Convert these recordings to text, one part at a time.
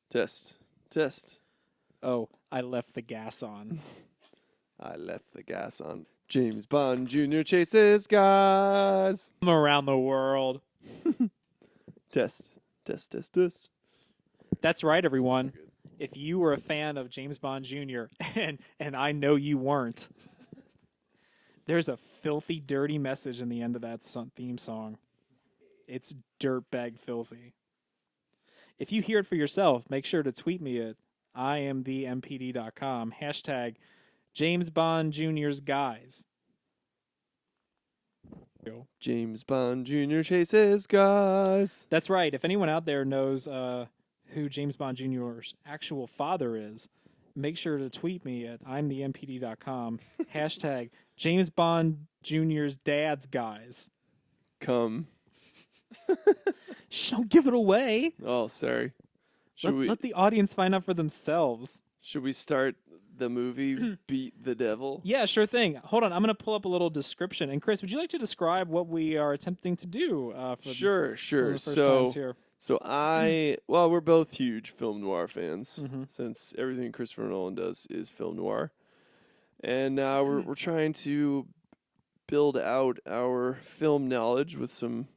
Test. Test. Oh, I left the gas on. I left the gas on. James Bond Jr. chases guys. I'm around the world. Test. Test, test, test. That's right, everyone. If you were a fan of James Bond Jr., and I know you weren't, there's a filthy, dirty message in the end of that theme song. It's dirtbag filthy. If you hear it for yourself, make sure to tweet me at IamTheMPD.com. Hashtag James Bond Jr.'s guys. James Bond Jr. chases guys. That's right. If anyone out there knows who James Bond Jr.'s actual father is, make sure to tweet me at IamTheMPD.com. Hashtag James Bond Jr.'s dad's guys. Come. Shh, don't give it away. Oh, sorry. Let the audience find out for themselves. Should we start the movie Beat the Devil? Yeah, sure thing. Hold on. I'm going to pull up a little description. And Chris, would you like to describe what we are attempting to do? Sure. the first So, times here? we're both huge film noir fans, since everything Christopher Nolan does is film noir. And we're trying to build out our film knowledge with some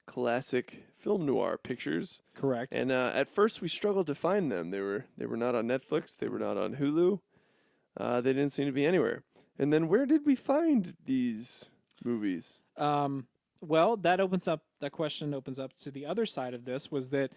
classic film noir pictures. Correct. And at first we struggled to find them. They were not on Netflix. They were not on Hulu. They didn't seem to be anywhere. And then where did we find these movies? Well, that question opens up to the other side of this, was that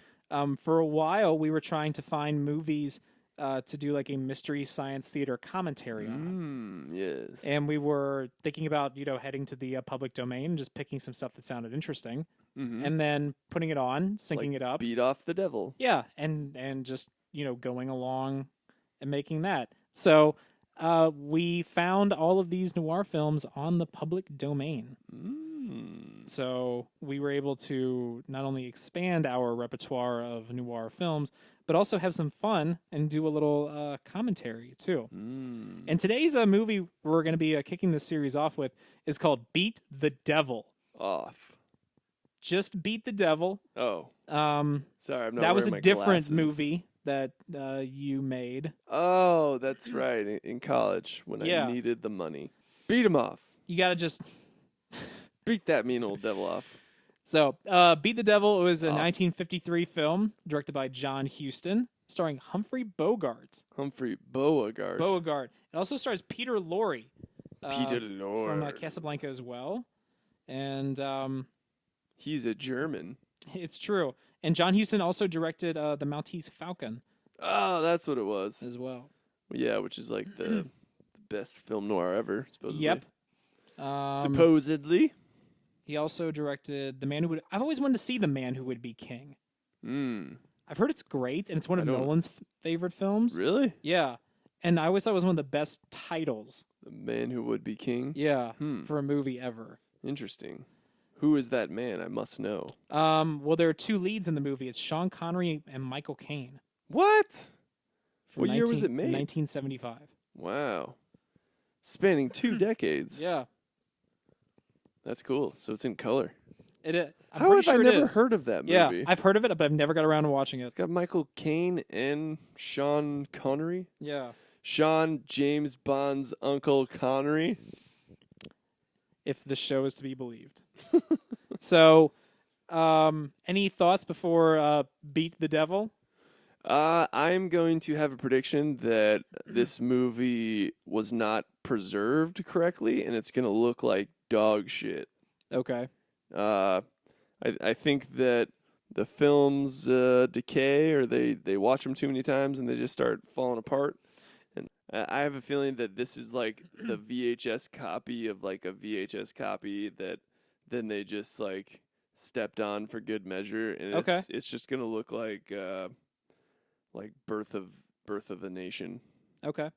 for a while we were trying to find movies to do like a mystery science theater commentary on. Yes. And we were thinking about, heading to the public domain, just picking some stuff that sounded interesting, and then putting it on, syncing it up. Beat off the devil. Yeah, and just, going along and making that. So we found all of these noir films on the public domain. So we were able to not only expand our repertoire of noir films, but also have some fun and do a little commentary too. And today's movie we're going to be kicking this series off with is called Beat the Devil. Off. Just Beat the Devil. Oh. Sorry, I'm not That was a wearing my different glasses. movie that you made. Oh, that's right. In college, when Yeah. I needed the money. Beat him off. You got to just... Beat that mean old devil off. So, Beat the Devil was a Off. 1953 film directed by John Huston, starring Humphrey Bogart. Humphrey Bogart. It also stars Peter Lorre. Peter Lorre. From Casablanca as well. And He's a German. it's true. And John Huston also directed The Maltese Falcon Oh, that's what it was. as well. Yeah, which is like the best film noir ever, supposedly. Yep. Supposedly. He also directed The Man Who Would... I've always wanted to see The Man Who Would Be King. I've heard it's great, and it's one of Nolan's favorite films. Really? Yeah. And I always thought it was one of the best titles. The Man Who Would Be King? Yeah, for a movie ever. Interesting. Who is that man? I must know. Well, there are two leads in the movie. It's Sean Connery and Michael Caine. What? What year was it made? 1975. Wow. Spanning 2 decades. Yeah. That's cool. So it's in color. I'm How pretty have sure I it never is. heard of that movie? Yeah, I've heard of it, but I've never got around to watching it. It's got Michael Caine and Sean Connery. Yeah. Sean James Bond's Uncle Connery. If the show is to be believed. So, any thoughts before Beat the Devil? I'm going to have a prediction that this movie was not preserved correctly, and it's going to look like dog shit. Okay. I think that the films decay, or they watch them too many times and they just start falling apart. And I have a feeling that this is like the VHS copy of like a VHS copy that then they just like stepped on for good measure, and it's just gonna look like Birth of a Nation. Okay.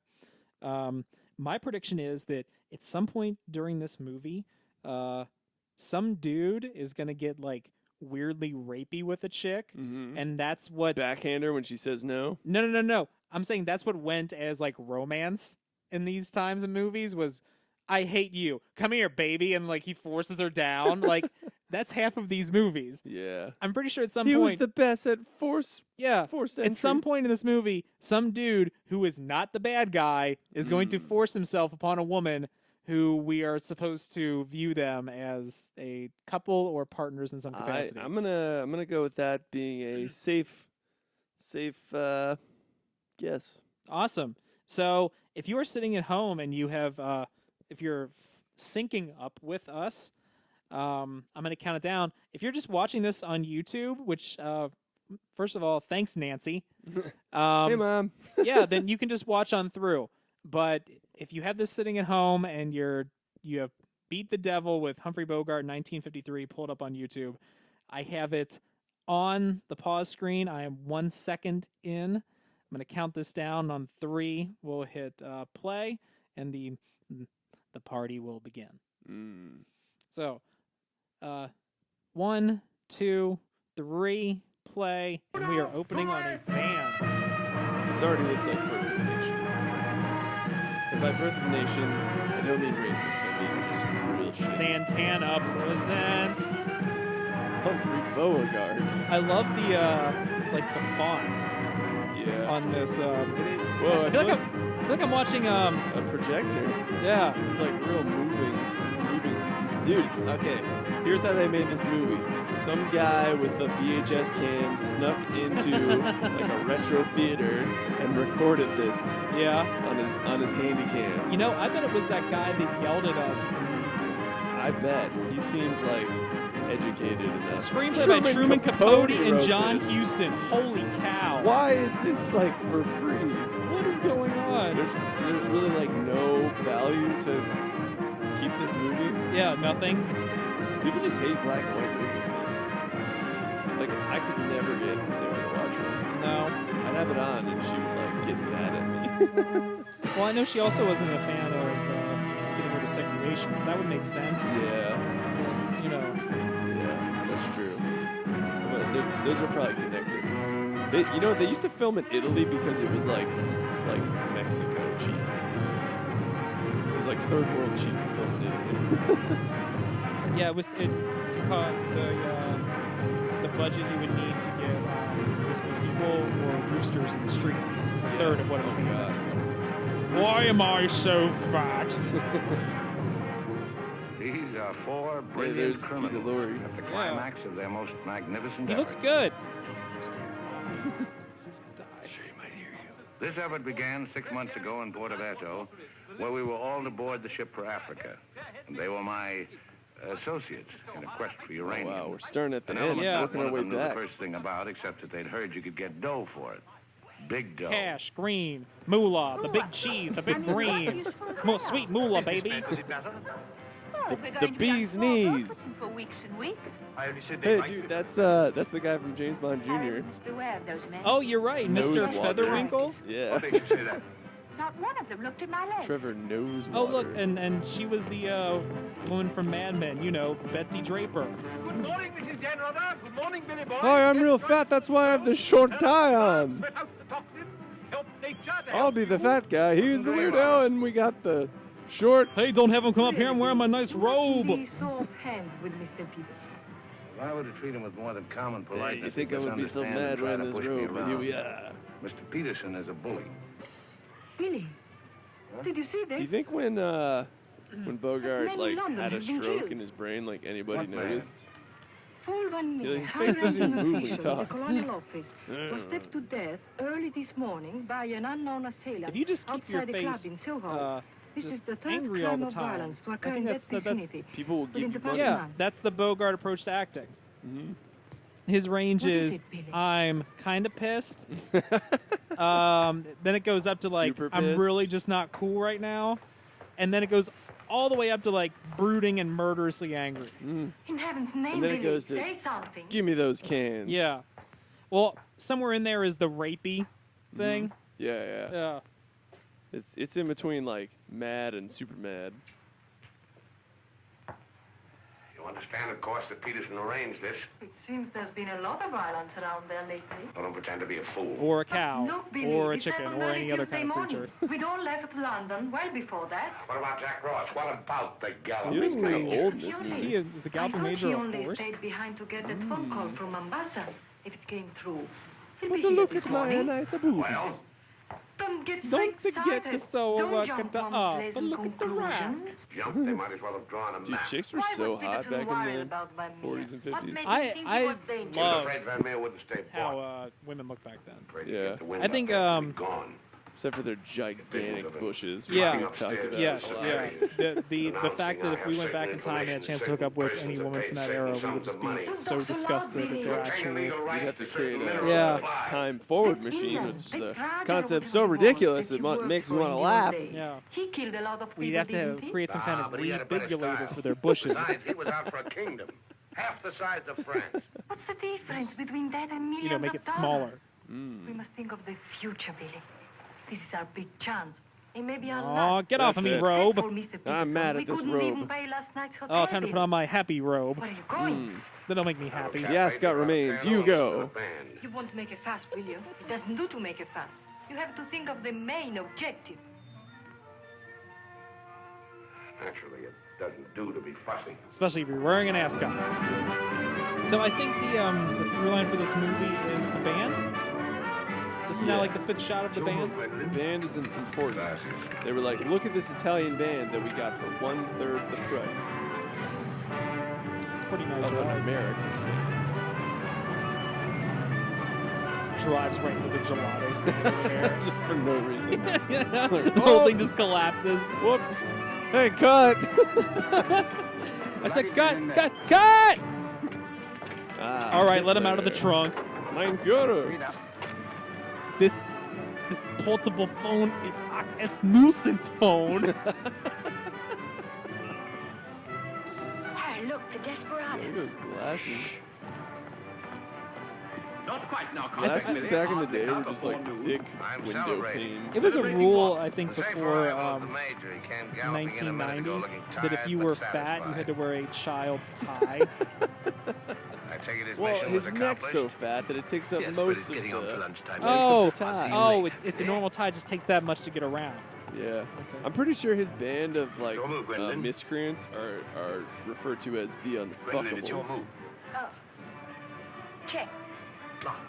My prediction is that at some point during this movie, some dude is gonna get like weirdly rapey with a chick, and that's what Backhander when she says no. No. I'm saying that's what went as like romance in these times in movies was, I hate you. Come here, baby, and like he forces her down. Like That's half of these movies. Yeah. I'm pretty sure at some He point. was the best at forced entry. At some point in this movie, some dude who is not the bad guy is going to force himself upon a woman who we are supposed to view them as a couple or partners in some capacity. I'm gonna go with that being a safe guess. Awesome. So if you are sitting at home and you have, if you're syncing up with us, I'm going to count it down. If you're just watching this on YouTube, which, first of all, thanks, Nancy. Hey, Mom. Yeah, then you can just watch on through. But if you have this sitting at home and you have Beat the Devil with Humphrey Bogart 1953 pulled up on YouTube, I have it on the pause screen. I am 1 second in. I'm going to count this down on 3. We'll hit play, and the party will begin. So, 1, 2, 3, play, and we are opening on a band. This already looks like Birth of a Nation. And by Birth of a Nation, I don't mean racist. I mean just real shit. Santana presents Humphrey Bogart. I love the font. Yeah. On this. Whoa! I feel like I'm watching a projector. Yeah, it's like real moving. It's moving, dude. Okay, here's how they made this movie. Some guy with a VHS cam snuck into like a retro theater and recorded this. Yeah. On his handy cam. You know, I bet it was that guy that yelled at us at the movie theater. I bet he seemed like educated enough. Screenplay by Truman Capote and John Huston. Holy cow! Why is this like for free? What is going on? There's really like no value to keep this movie. Yeah, nothing. People just hate black and white movies, man. Like I could never get Sarah to watch one. No, I'd have it on and she would like get mad at me. Well, I know she also wasn't a fan of getting rid of segregation, so that would make sense. Yeah. You know. That's true. But those are probably connected. They used to film in Italy because it was like Mexico cheap. It was like third world cheap to film in Italy. Yeah, it caught the budget you would need to get this many people or roosters in the street. It was a third of what it would be in Mexico. Why am I so fat? These are 4 brilliant criminals at the climax of their most magnificent He looks good. He looks terrible. He's gonna die. Sure, he might hear you. This effort began 6 months ago in Porto, where we were all aboard the ship for Africa. And they were my associates in a quest for uranium. Oh, wow, we're starting at the An end, element not working one our of way them knew back. the first thing about, except that they'd heard you could get dough for it. Big dough. Cash, green, moolah, the big cheese, the big green. Sweet moolah, baby. The bee's knees. For weeks and weeks. Hey, dude, that's the guy from James Bond Jr. Beware of those men. Oh, you're right, Mr. Featherwinkle. Yeah. What made you say that? Not one of them looked at my legs. Trevor knows. Oh, look, and she was the woman from Mad Men, you know, Betsy Draper. Good morning, Mrs. Jenrother. Good morning, Billy Boy. Hi, I'm real fat. That's why I have this short tie on. Sweat out the toxins. Help nature to I'll help be the you. fat guy. He's the weirdo, and we got the short. Hey, don't have him come up here. I'm wearing my nice robe. Be so offended with Mr. Peterson. Well, I would have treated him with more than common Hey, politeness. you think He I would doesn't be so understand mad and try wearing to this push me robe? But here around. we are. Mr. Peterson is a bully. Billy, did you see this? Do you think when Bogart Men in like London had a have been stroke killed. in his brain, like anybody What man? noticed? Paul Van Meer, His face doesn't even move when he official of the talks. colonial office, was stabbed to death early this morning by an unknown assailant If you just keep your outside a club face in Soho. This is just the third angry all crime the of time, violence to I occur think in that's that vicinity. People will give Within you the money. past Yeah, month. that's the Bogart approach to acting. Mm-hmm. His range What is is, it, Billy? I'm kind of pissed. Then it goes up to like, Super I'm pissed. really just not cool right now. And then it goes all the way up to like brooding and murderously angry. Mm. In heaven's name, And then it Billy, goes to, say something. Give me those cans. Yeah. Well, somewhere in there is the rapey thing. Yeah. Yeah. It's in between like mad and super mad. You You understand, of course, that Peterson arranged this. It seems there's been a lot of violence around there lately. I don't pretend to be a fool. Or a cow, Look, Billy, or a it chicken, happened or early any other Tuesday kind of morning. creature. We'd all left London well before that. What about Jack Ross? What about the He galloping looks kind of major? old in this Is movie. is the Galloping I thought Major he a only horse? stayed behind to get that phone call from Mombasa. If it came through. He'll But be to here look this at my morning. nice Well, boobs. Don't get so Don't to get excited. the soul Don't working jump to on up, pleasant but look at the rack. conclusions. jump, they might as well have drawn a Dude, map. chicks were Why so was hot Peterson back worried in about Van the Meer? 40s and What 50s. made I- him think I he was dangerous? He was love afraid Van Meer wouldn't stay How bought. women look back then. Afraid to Yeah. get the wind I think, up there and be gone. Except for their gigantic bushes, which Yeah. we've talked about. Yes, a lot. yeah. The fact that if we went back in time and had a chance to hook up with any woman from that era, we would just be so disgusted at their actual. You'd have to create Yeah. a time forward machine, which is a concept so ridiculous it makes you want to laugh. Yeah. He killed a lot of people, We'd have to didn't he? create some kind of but he had a better rebigulator style. for their bushes. Besides, he was out for a kingdom. Half the size of France. What's the difference between that and millions You know, make of it dollars? smaller. We must think of the future, Billy. This is our big chance. It may be our Aw, last. get off of That's me, it. robe. Poor Mr. I'm mad Peterson, at this we couldn't even robe. pay last night's hotel Oh, time to put bill. on my happy robe. Where are you going? That'll make me happy. The ascot remains. You go. You won't make a fuss, will you? It doesn't do to make a fuss. You have to think of the main objective. Naturally, it doesn't do to be fussy. Especially if you're wearing an ascot. So I think the through line for this movie is the band. This is now like the fifth Yes. shot of the band. The band is important. Glasses. They were like, look at this Italian band that we got for 1/3 the price It's pretty nice, of an right? American band. Drives right into the gelato stand over there. Just for no reason. The whole thing just collapses. Whoop. Hey, cut! I said, cut! Ah, All right, let him out of the Hitler. trunk. Mein Führer. This portable phone is a nuisance phone. Hey, look, the desperado. Look at those glasses. Not quite now. Glasses back in the day were just like thick I'm window celebrating. panes. It was a rule, I think, Say before I was the major, he came galloping in a minute 1990 ago looking that if tired you but were fat, you satisfied. had to wear a child's tie. I take it his Well, mission his was neck's so accomplished. fat that it takes up Yes, but most it's of getting on for the. lunchtime. Oh, tie. oh, it's a normal tie. Just takes that much to get around. Yeah. I'm pretty sure his band of like Your move, Gwendolyn. miscreants are referred to as the Gwendolyn, it's your Unfuckables. move. Oh. Check. Lost.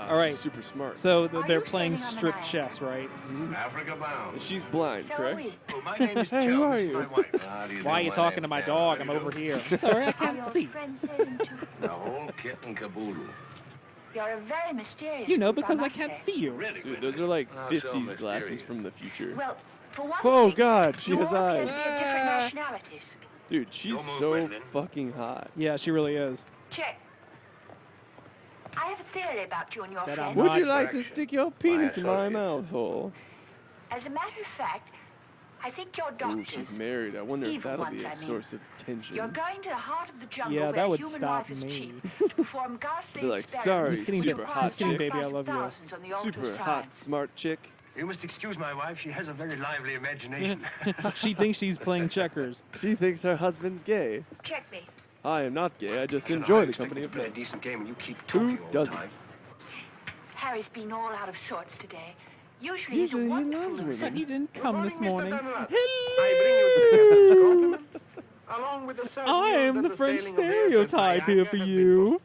All right. She's super smart. So Are they're you playing standing on the strip line? chess, right? Africa bound. She's blind, So correct? Oh, my name is Hey, Joe. who are This is you? my wife. How do you Why are do? you My talking name's to my Dan. dog? How I'm do you over do? here. I'm sorry, I Are can't your see. friends sailing too? The whole kit and caboodle. You're a very mysterious You know, group, because I must can't say. see you. Really, Dude, those are like Oh, so 50s glasses mysterious. from the future. Well, for one Oh thing, God, she you has all appear eyes. to be of different nationalities. Dude, she's Your move, so Gwendolyn. fucking hot. Yeah, she really is. Check. I have a theory about you and your That friends. I'm Would not you like to direction. stick your penis in my associate. mouth hole? As a matter of fact, I think your Ooh, doctors. she's married. I wonder if Evil that'll ones, be I a mean. source of tension. You're going to the heart of the jungle Yeah, where that would human stop life is me. cheap to perform ghastly Be like, experiments sorry, Just kidding, super baby. hot Just kidding, chick. baby. I love you. thousands on the altar Super side. hot, smart chick. You must excuse my wife. She has a very lively imagination. She thinks she's playing checkers. She thinks her husband's gay. Check me. I am not gay. I just I enjoy the expect company to of play a men. decent game and you keep talking Who all the doesn't? time. Harry's been all out of sorts today. Usually, Usually he's he a wonderful loves loser. But he didn't come this morning. I Hello! Along with the I am the French stereotype here for you.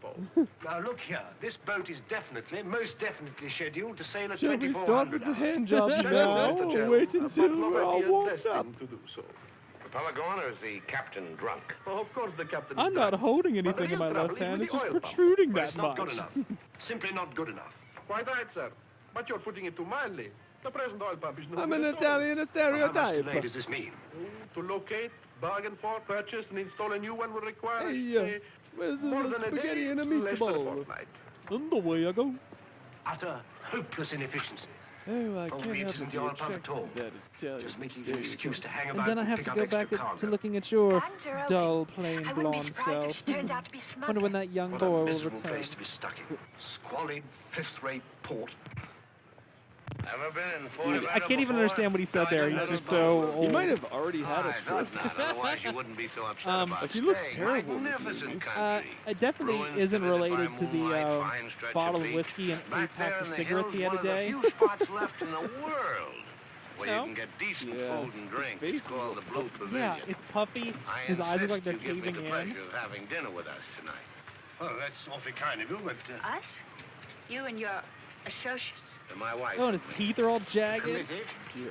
Now look here. This boat is definitely, most definitely scheduled to sail at Shall we start 2400 with the hours. hand job Shall we, now, Mr. or Jones? wait But until Lover we're all is warmed destined up? to do so. The fella gone, or is the captain drunk? Oh, of course the captain. I'm not holding anything in my left hand. It's just protruding But that it's not good much. enough. Simply not good enough. Quite right, sir. But you're putting it too mildly. The present oil pump is no I'm good an at all. Italian How much stereotype. delay does this mean? To locate, bargain for, purchase, and install a new one will require, Hey, say, where's more the than a spaghetti day, and a less than a meatball? fortnight. And away I go. Utter hopeless inefficiency. Oh, I Oh, can't maybe it help isn't but be the oil pump attracted at all. to that Italian Just making an excuse stereotype. to hang And about then I have pick to up go extra back to cargo. looking at your Guns are open. dull, plain I wouldn't blonde be surprised self. if she turned out to be Wonder when smuggling. that young What boy a will miserable return. place to be stuck in. Squalid, fifth-rate port. Ever been in Fort Dude, I Nevada can't even before? understand what he said No, I there. don't He's know just about so it. He old. might have already had a I stroke. hope not, otherwise you wouldn't be so upset about Like, he looks staying. terrible in this Magnificent movie. country. It definitely Ruins isn't visited by related to the moonlight, fine stretch bottle of beach. whiskey and Back 8 packs there of in the cigarettes he hills, had a day. one of the few spots left in the world where No. you can get decent Yeah. food and His drinks. face It's is called the real Blue puffy. Pavilion. Yeah, it's puffy. I His eyes look like they're insist you give me caving the in. pleasure of having dinner with us tonight. Oh, that's awfully kind of you, but... Us? You and your associates? And my wife. Oh, and his teeth are all jagged. Committed? Yeah.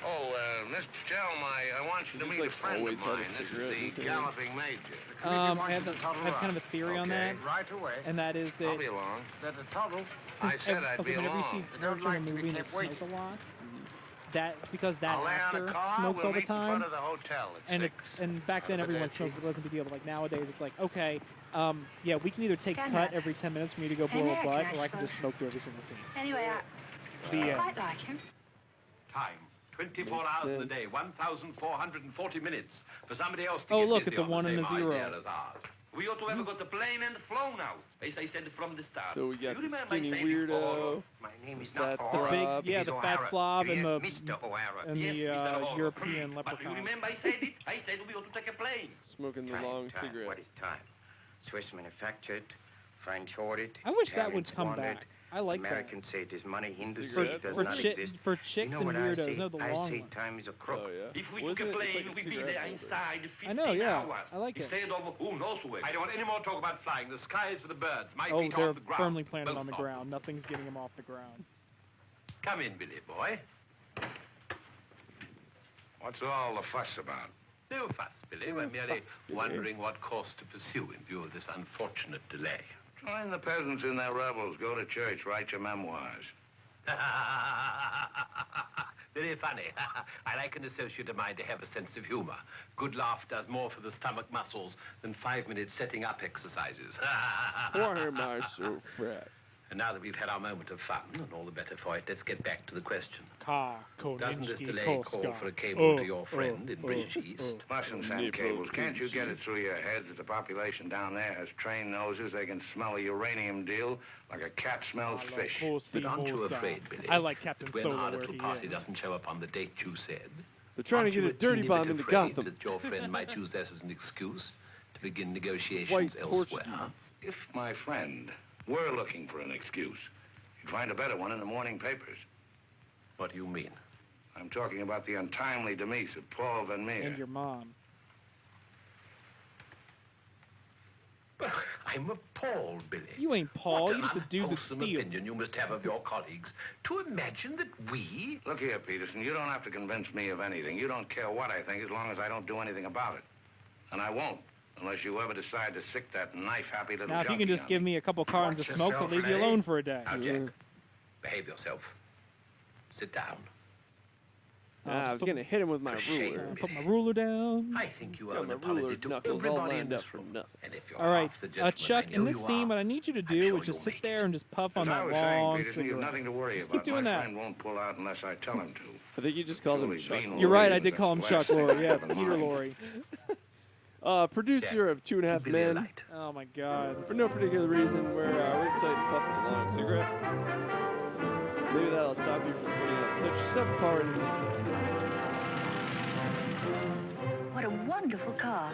Oh, Mr. Chelm, I want you to He just, meet like, a friend always of had a mine. This cigarette in is his the hand. galloping major. I have kind of a theory on that, Right away. and that is I'll that be along. That a toddle. since I said I'd be whenever you see along. a character in a They don't like to movie be and they kept smoke waiting. a lot, that's because that I'll lay on actor a car, smokes we'll all the meet in front time. of the hotel at And 6. back then Have a everyone good day, smoked, Chief. it wasn't a big deal. But like nowadays, it's like, okay, yeah, we can either take Can cut I- every 10 minutes for me to go Can blow I, a butt, can I or I can just suppose? smoke through every single scene. Anyway, The I end. quite like him. Time. 24 Makes hours in a day, sense. 1,440 minutes. For somebody else to Oh, get look, busy it's a on the 1 and a same 0. idea as ours. We ought to have got the plane and flown out, as I said from the start. So we got You the remember I skinny said before, weirdo, My name is the not fat O'Hara. slob, yeah, It is the fat O'Hara. slob and the Mr. O'Hara. and Yes, the Mr. O'Hara. European But you leprechaun. remember I said it? I said we ought to take a plane. smoking the Time, long time. cigarette. What is time? Swiss manufactured, French ordered. I wish that would Italians come wanted, back. I like Americans say it is money. Hindus say cigarette it does for not chick exist. for You chicks know and what I weirdos. say? No, the I long say one. time is a crook. Oh yeah. If we Well, took a isn't it- it's plane, like a we'd be cigarette there holder. inside 15 I know, yeah. hours. I like it. Instead of who knows where. I don't want any more talk about flying. The sky is for the birds. My Oh, feet they're off the ground. firmly planted Both on the of them. ground. Nothing's getting them off the ground. Come in, Billy boy. What's all the fuss about? No fuss, Billy. We're merely fuss, Billy. wondering what course to pursue in view of this unfortunate delay. Join the peasants in their revels. Go to church. Write your memoirs. Very funny. I like an associate of mine to have a sense of humor. Good laugh does more for the stomach muscles than 5-minute setting up exercises. Why am I so fat? And now that we've had our moment of fun, and all the better for it, let's get back to the question. Doesn't this Koniński, delay Koska. call for a cable to your friend in British East? Mustn't Nipple send cables. Can't you pinch. get it through your heads that the population down there has trained noses? They can smell a uranium deal like a cat smells fish. But aren't you afraid, Billy, I like Captain that when Solo our where little he party is. doesn't show up on the date you said, They're trying to aren't get you a dirty teeny bomb bit into afraid Gotham. that your friend might use that as an excuse to begin negotiations White elsewhere? Portuguese. If my friend were looking for an excuse, you'd find a better one in the morning papers. What do you mean? I'm talking about the untimely demise of Paul Van Meer. And your mom. Well, I'm appalled, Billy. You ain't Paul. What You're an just a dude that unwholesome steals. opinion you must have of your colleagues to imagine that we... Look here, Peterson, you don't have to convince me of anything. You don't care what I think as long as I don't do anything about it. And I won't, unless you ever decide to sick that knife-happy little Now, if you junkie can just on give me. me a couple cartons of smokes, I'll leave you alone for a day. Now, Jack, behave yourself. Sit down. I was gonna hit him with my shame. ruler. Put my ruler down. I think you Got owe an my apology ruler to knuckles all everybody in lined this up for room. nothing. And if you're All right, half the gentleman Chuck, I in know this you scene, are, what I need you to I'm do sure is just you'll sit make there it. and just puff on As I that was saying, long Peterson, you've cigarette. nothing to worry Just about. keep doing my that. friend won't pull out unless I tell him to. I think you just called him Julie Chuck. Bean Lorre. You're right, Lorre I was did the call him last Chuck thing Lorre. I Yeah, it's have in Peter mind. Lorre. Producer of Two and a Half Give me a Men. light. Oh my god. For no particular reason, we're excited to puff on a long cigarette. Maybe that'll stop you from putting out such subpar entertainment. What a wonderful car.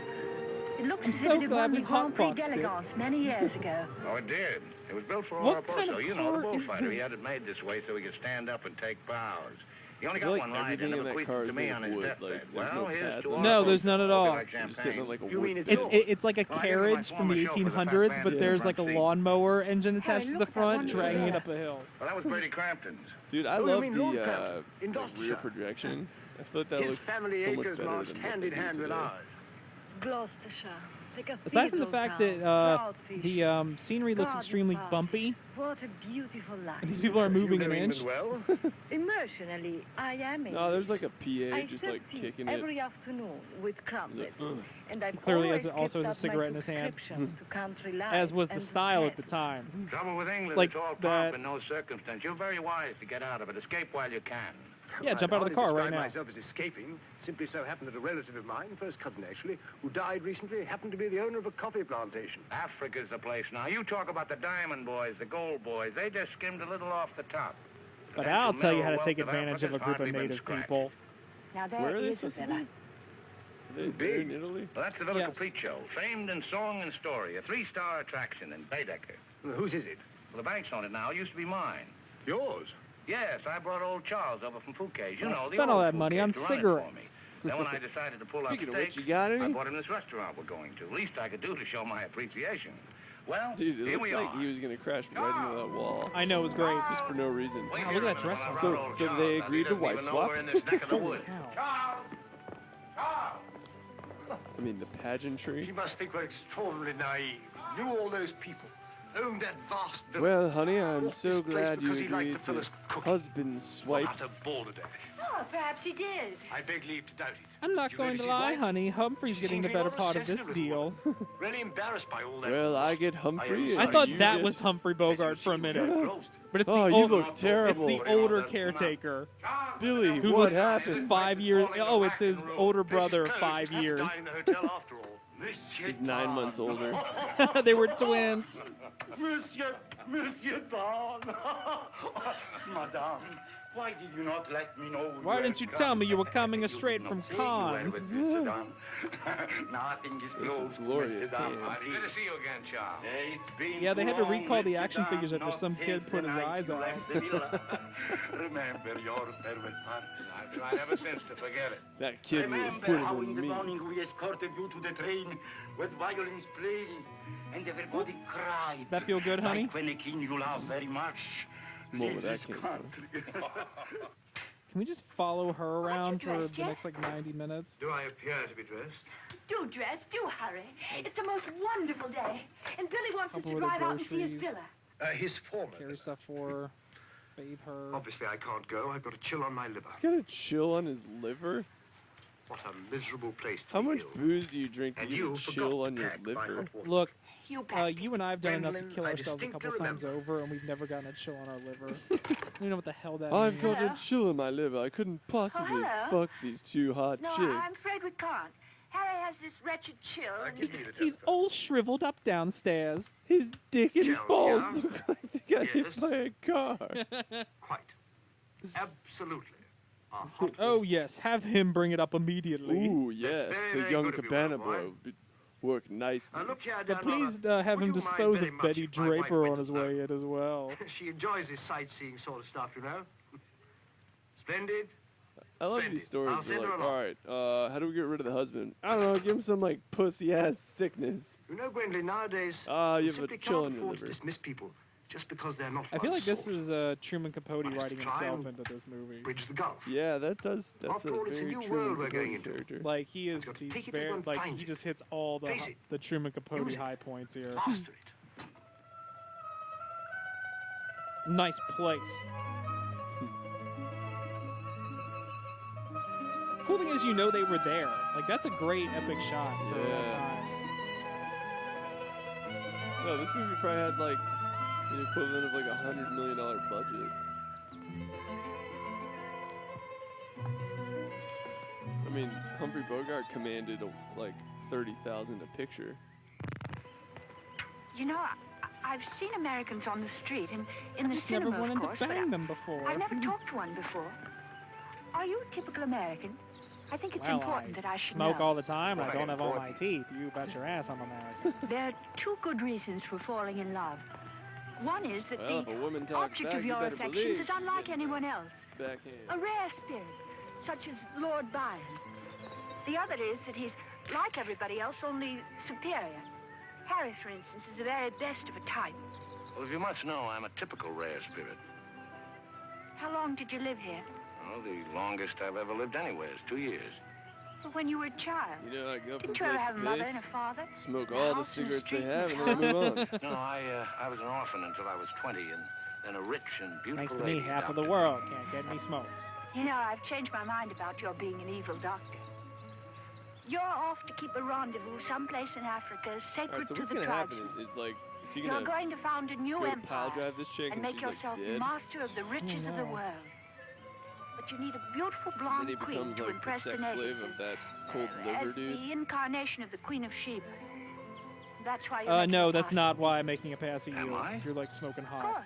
It looks I'm as so if it glad won we the Grand Prix hotboxed it. d'Elegance many years ago. Oh, it did. It was built for What Aura kind of Posto. You know, the car is bullfighter. He had this? it made this way so he could stand up and take bows. He only I got feel like one ride everything and in that bequeathed car it is to me made on of his wood. deathbed. Like, there's Well, no here's pads. to No, Aura there's none Posto. at all. Like You're just sitting on champagne. like a You wood mean it's pedal. It's like a Well, I did my carriage from former the show with the fat 1800s, band but in the there's front like a seat. lawnmower engine attached to look the at that front, wonderful dragging it car. up a hill. Well, that was Brady Crampton's. Dude, I Oh, you love mean the Lord Crampton, in rear Gloucestershire. projection. I feel like that His looks so family much acres better marched than hand what in they do hand with today. ours. Gloucestershire. The Aside from the cathedral fact town, that proud fish, the scenery looks garden extremely paths. bumpy, What a beautiful life. and these people are moving You an know inch. England well? Emotionally, I am No, there's like a PA I just like sip tea kicking it. every afternoon with crumpets. Ugh. And I've clearly always also kept has a up cigarette my in his hand. subscription to country life As was the and style health. at the time. Trouble with England, Like it's all that- pomp and no circumstance. You're very wise to get out of it. Escape while you can. Yeah, jump I'd out of the hardly car right describe now. myself as escaping. Simply so happened that a relative of mine, first cousin actually, who died recently, happened to be the owner of a coffee plantation. Africa's the place now. You talk about the diamond boys, the gold boys. They just skimmed a little off the top. But I'll tell you how to take advantage of a group of native people. Now Where are they there is a supposed to villa. be? They're in Italy? Well, that's the Villa Yes. Capriccio, famed in song and story, a 3-star attraction in Baedeker. Well, whose is it? Well, the bank's on it now. It used to be mine. Yours? Yes, I brought old Charles over from Fouquet's. You I know, spent the all old that money on Fouquet's to run it for me. cigarettes. Then when I decided to pull up Speaking of stakes, which, you got any? I bought him this restaurant we're going to. Least I could do to show my appreciation. Well, Dude, it here looked we like are. he was going to crash right into that wall. I know, it was great. Just for no reason. Wait Wow, here look a at that minute dress when I on. So- brought old so Charles they out. agreed He to doesn't wife even know swap? we're in this neck of the Holy woods. cow. I mean, the pageantry. You must think we're extraordinarily naive. Knew all those people. Owned that vast villa. Well, honey, I'm Bought so this place glad you because he liked agreed the to fella's cooking. husband swipe. Utter balderdash. Oh, perhaps he did. I beg leave to doubt it. I'm not Did you going really to see lie, why? honey. Humphrey's getting the Seemed better rather part of this sensitive deal. Really embarrassed by all that. Well, I get Humphrey. I and thought you that get- was Humphrey Bogart for a minute. But it's Oh, the you older, look terrible. It's the older caretaker Billy, who what looks happened? 5 years. Oh, it's his older brother, 5 years. In the hotel after all. He's 9 months older. They were twins. Monsieur Don. Madame, why did you not let me know? Why didn't you tell me you were coming straight from Cannes? Nothing is Those are closed, glorious Mr. Don. tans. Good to see you again, Charles. It's been Yeah, they had to too long, recall the Mr. action Don, figures after not some kid since put the his night eyes you out. left the villa. Remember your farewell party. I've tried ever since to forget it. That kid would Remember put how him in in the me. morning we escorted you to the train with violins playing and everybody cried. That feel good, honey? Like when a king you love very much. More where leaves that his came from. country. Can we just follow her around you for dressed the yet? next like 90 minutes? Do I appear to be dressed? Do dress, do hurry. It's the most wonderful day. And Billy wants us Couple to of the drive out and see his groceries. villa. His foreman. Carry stuff for her, bathe her. Obviously, I can't go. I've got a chill on my liver. He's got a chill on his liver. What a miserable place to How be much ill. booze do you drink to And get you a forgot chill to on your pack my liver? hot water. Look, You packed it. you and I have done enough to Gwendolyn, kill I ourselves a couple distinctly times remember. over, and we've never gotten a chill on our liver. We don't know what the hell that I've means. got a Hello? chill on my liver. I couldn't possibly hello? fuck these 2 hot No, chicks. I'm afraid we can't. Harry has this wretched chill, and he... Give me the He's telephone. all shriveled up downstairs. His dick and Chill, balls yeah? look like they got hit Yes. by a car. Quite. Absolutely. A hot Oh yes, have him bring it up immediately. Ooh, yes, very, the very young good of you, cabana my boy boy. would work nicely. Look here, But down please on a- have would him you mind dispose very of much Betty if my wife Draper went on his alone? way in as well. She enjoys this sightseeing sort of stuff, you know. Splendid. I love Splendid. these stories. I'll They're send her like, along. all right, how do we get rid of the husband? I don't know, give him some like pussy ass sickness. You know, Gwendolyn, nowadays Ah, you we have a simply chill cannot on your afford to liver. dismiss people just because they're not I feel one's like this sort. is Truman Capote Must writing try himself and into this movie. Bridge the gulf. Yeah, that's After a all, it's a very new true world we're going Capote into. character. Like he is I've got to these take it very and like find he it. just hits all Face it. the Truman Capote Use it. high points here. Master it. Nice place. Cool thing is, you know they were there. Like that's a great epic shot for that Yeah. time. No, this movie probably had like the equivalent of like $100 million budget. I mean, Humphrey Bogart commanded like 30,000 a picture. You know, I've seen Americans on the street and in I the just never cinema, wanted of course, to but bang them before. I've never talked to one before. Are you a typical American? I think it's Well, important that I should smoke know. all the time, and I Why don't have all my important? teeth. You bet your ass I'm American. There are two good reasons for falling in love. One is that Well, if a woman the talks object back, of you your better affections believe is she's unlike getting anyone else. backhand. A rare spirit, such as Lord Byron. The other is that he's like everybody else, only superior. Harry, for instance, is the very best of a type. Well, if you must know, I'm a typical rare spirit. How long did you live here? Well, the longest I've ever lived anywhere is 2 years. Well, when you were a child. You know, I go from Didn't you ever place have a to mother place, and a father? smoke A all the house and a cigarettes they street have, and and then I move on. No, I was an orphan until I was 20, and then a rich and beautiful Thanks to lady me, half of the adopted me. world can't get any smokes. You know, I've changed my mind about your being an evil doctor. You're off to keep a rendezvous someplace in Africa, All sacred right, so to what's the gonna happen tribesmen. is like, is he You're gonna going to found a new go to pile empire drive this chick and and make she's like yourself dead? master of the riches of the no. world. But you need a beautiful And blonde then he queen becomes to like the impress sex the slave natives of that cold liver as dude. the incarnation of the Queen of Sheba. That's why you're making No, a that's pass not at me. why I'm making a pass at Am you. I? You're like smoking Of hot. course.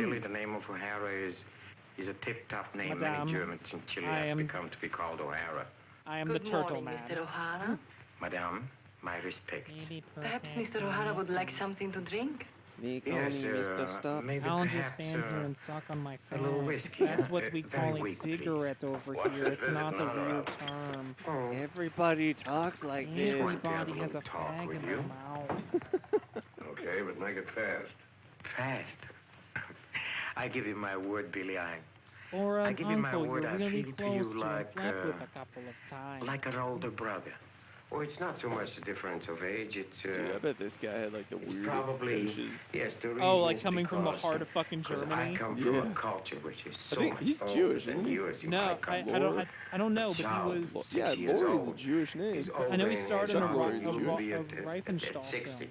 Actually, the name of O'Hara is is a tip-top name. Madame, Many Germans in Chile I have am- become to be called O'Hara. I am the Good turtle morning, man. Mr. O'Hara. Madame, my respect. Perhaps Mr. O'Hara would like something to drink? They call me Mr. Stubbs. maybe I'll just perhaps, stand here and suck on my a little fag. whiskey, That's huh? what we Very call a weak, please. cigarette over here. It's not a real term. Oh, Everybody talks like this. Everybody has a talk fag with in their you. mouth. okay, but make it fast. Fast? I give you my word, Billy. Or I an give you my uncle word, you're I really feel to you close to and like, slept with a couple of times. like an older brother. Oh, it's not so much the difference of age. It's Dude, I bet this guy had like the it's weirdest probably fetishes. yes. The reason Oh, like is coming from the because- heart of fucking because Germany? I come from Yeah. a culture which is I so think much he's older Jewish, than isn't he? yours. You No, might come I don't know, but he child. was. Yeah, 6 years Laurie's a old. Jewish name. He's I know he older starred than in a, Chuck his Lorre's uncle Jewish. will be a at Riefenstahl 60. film.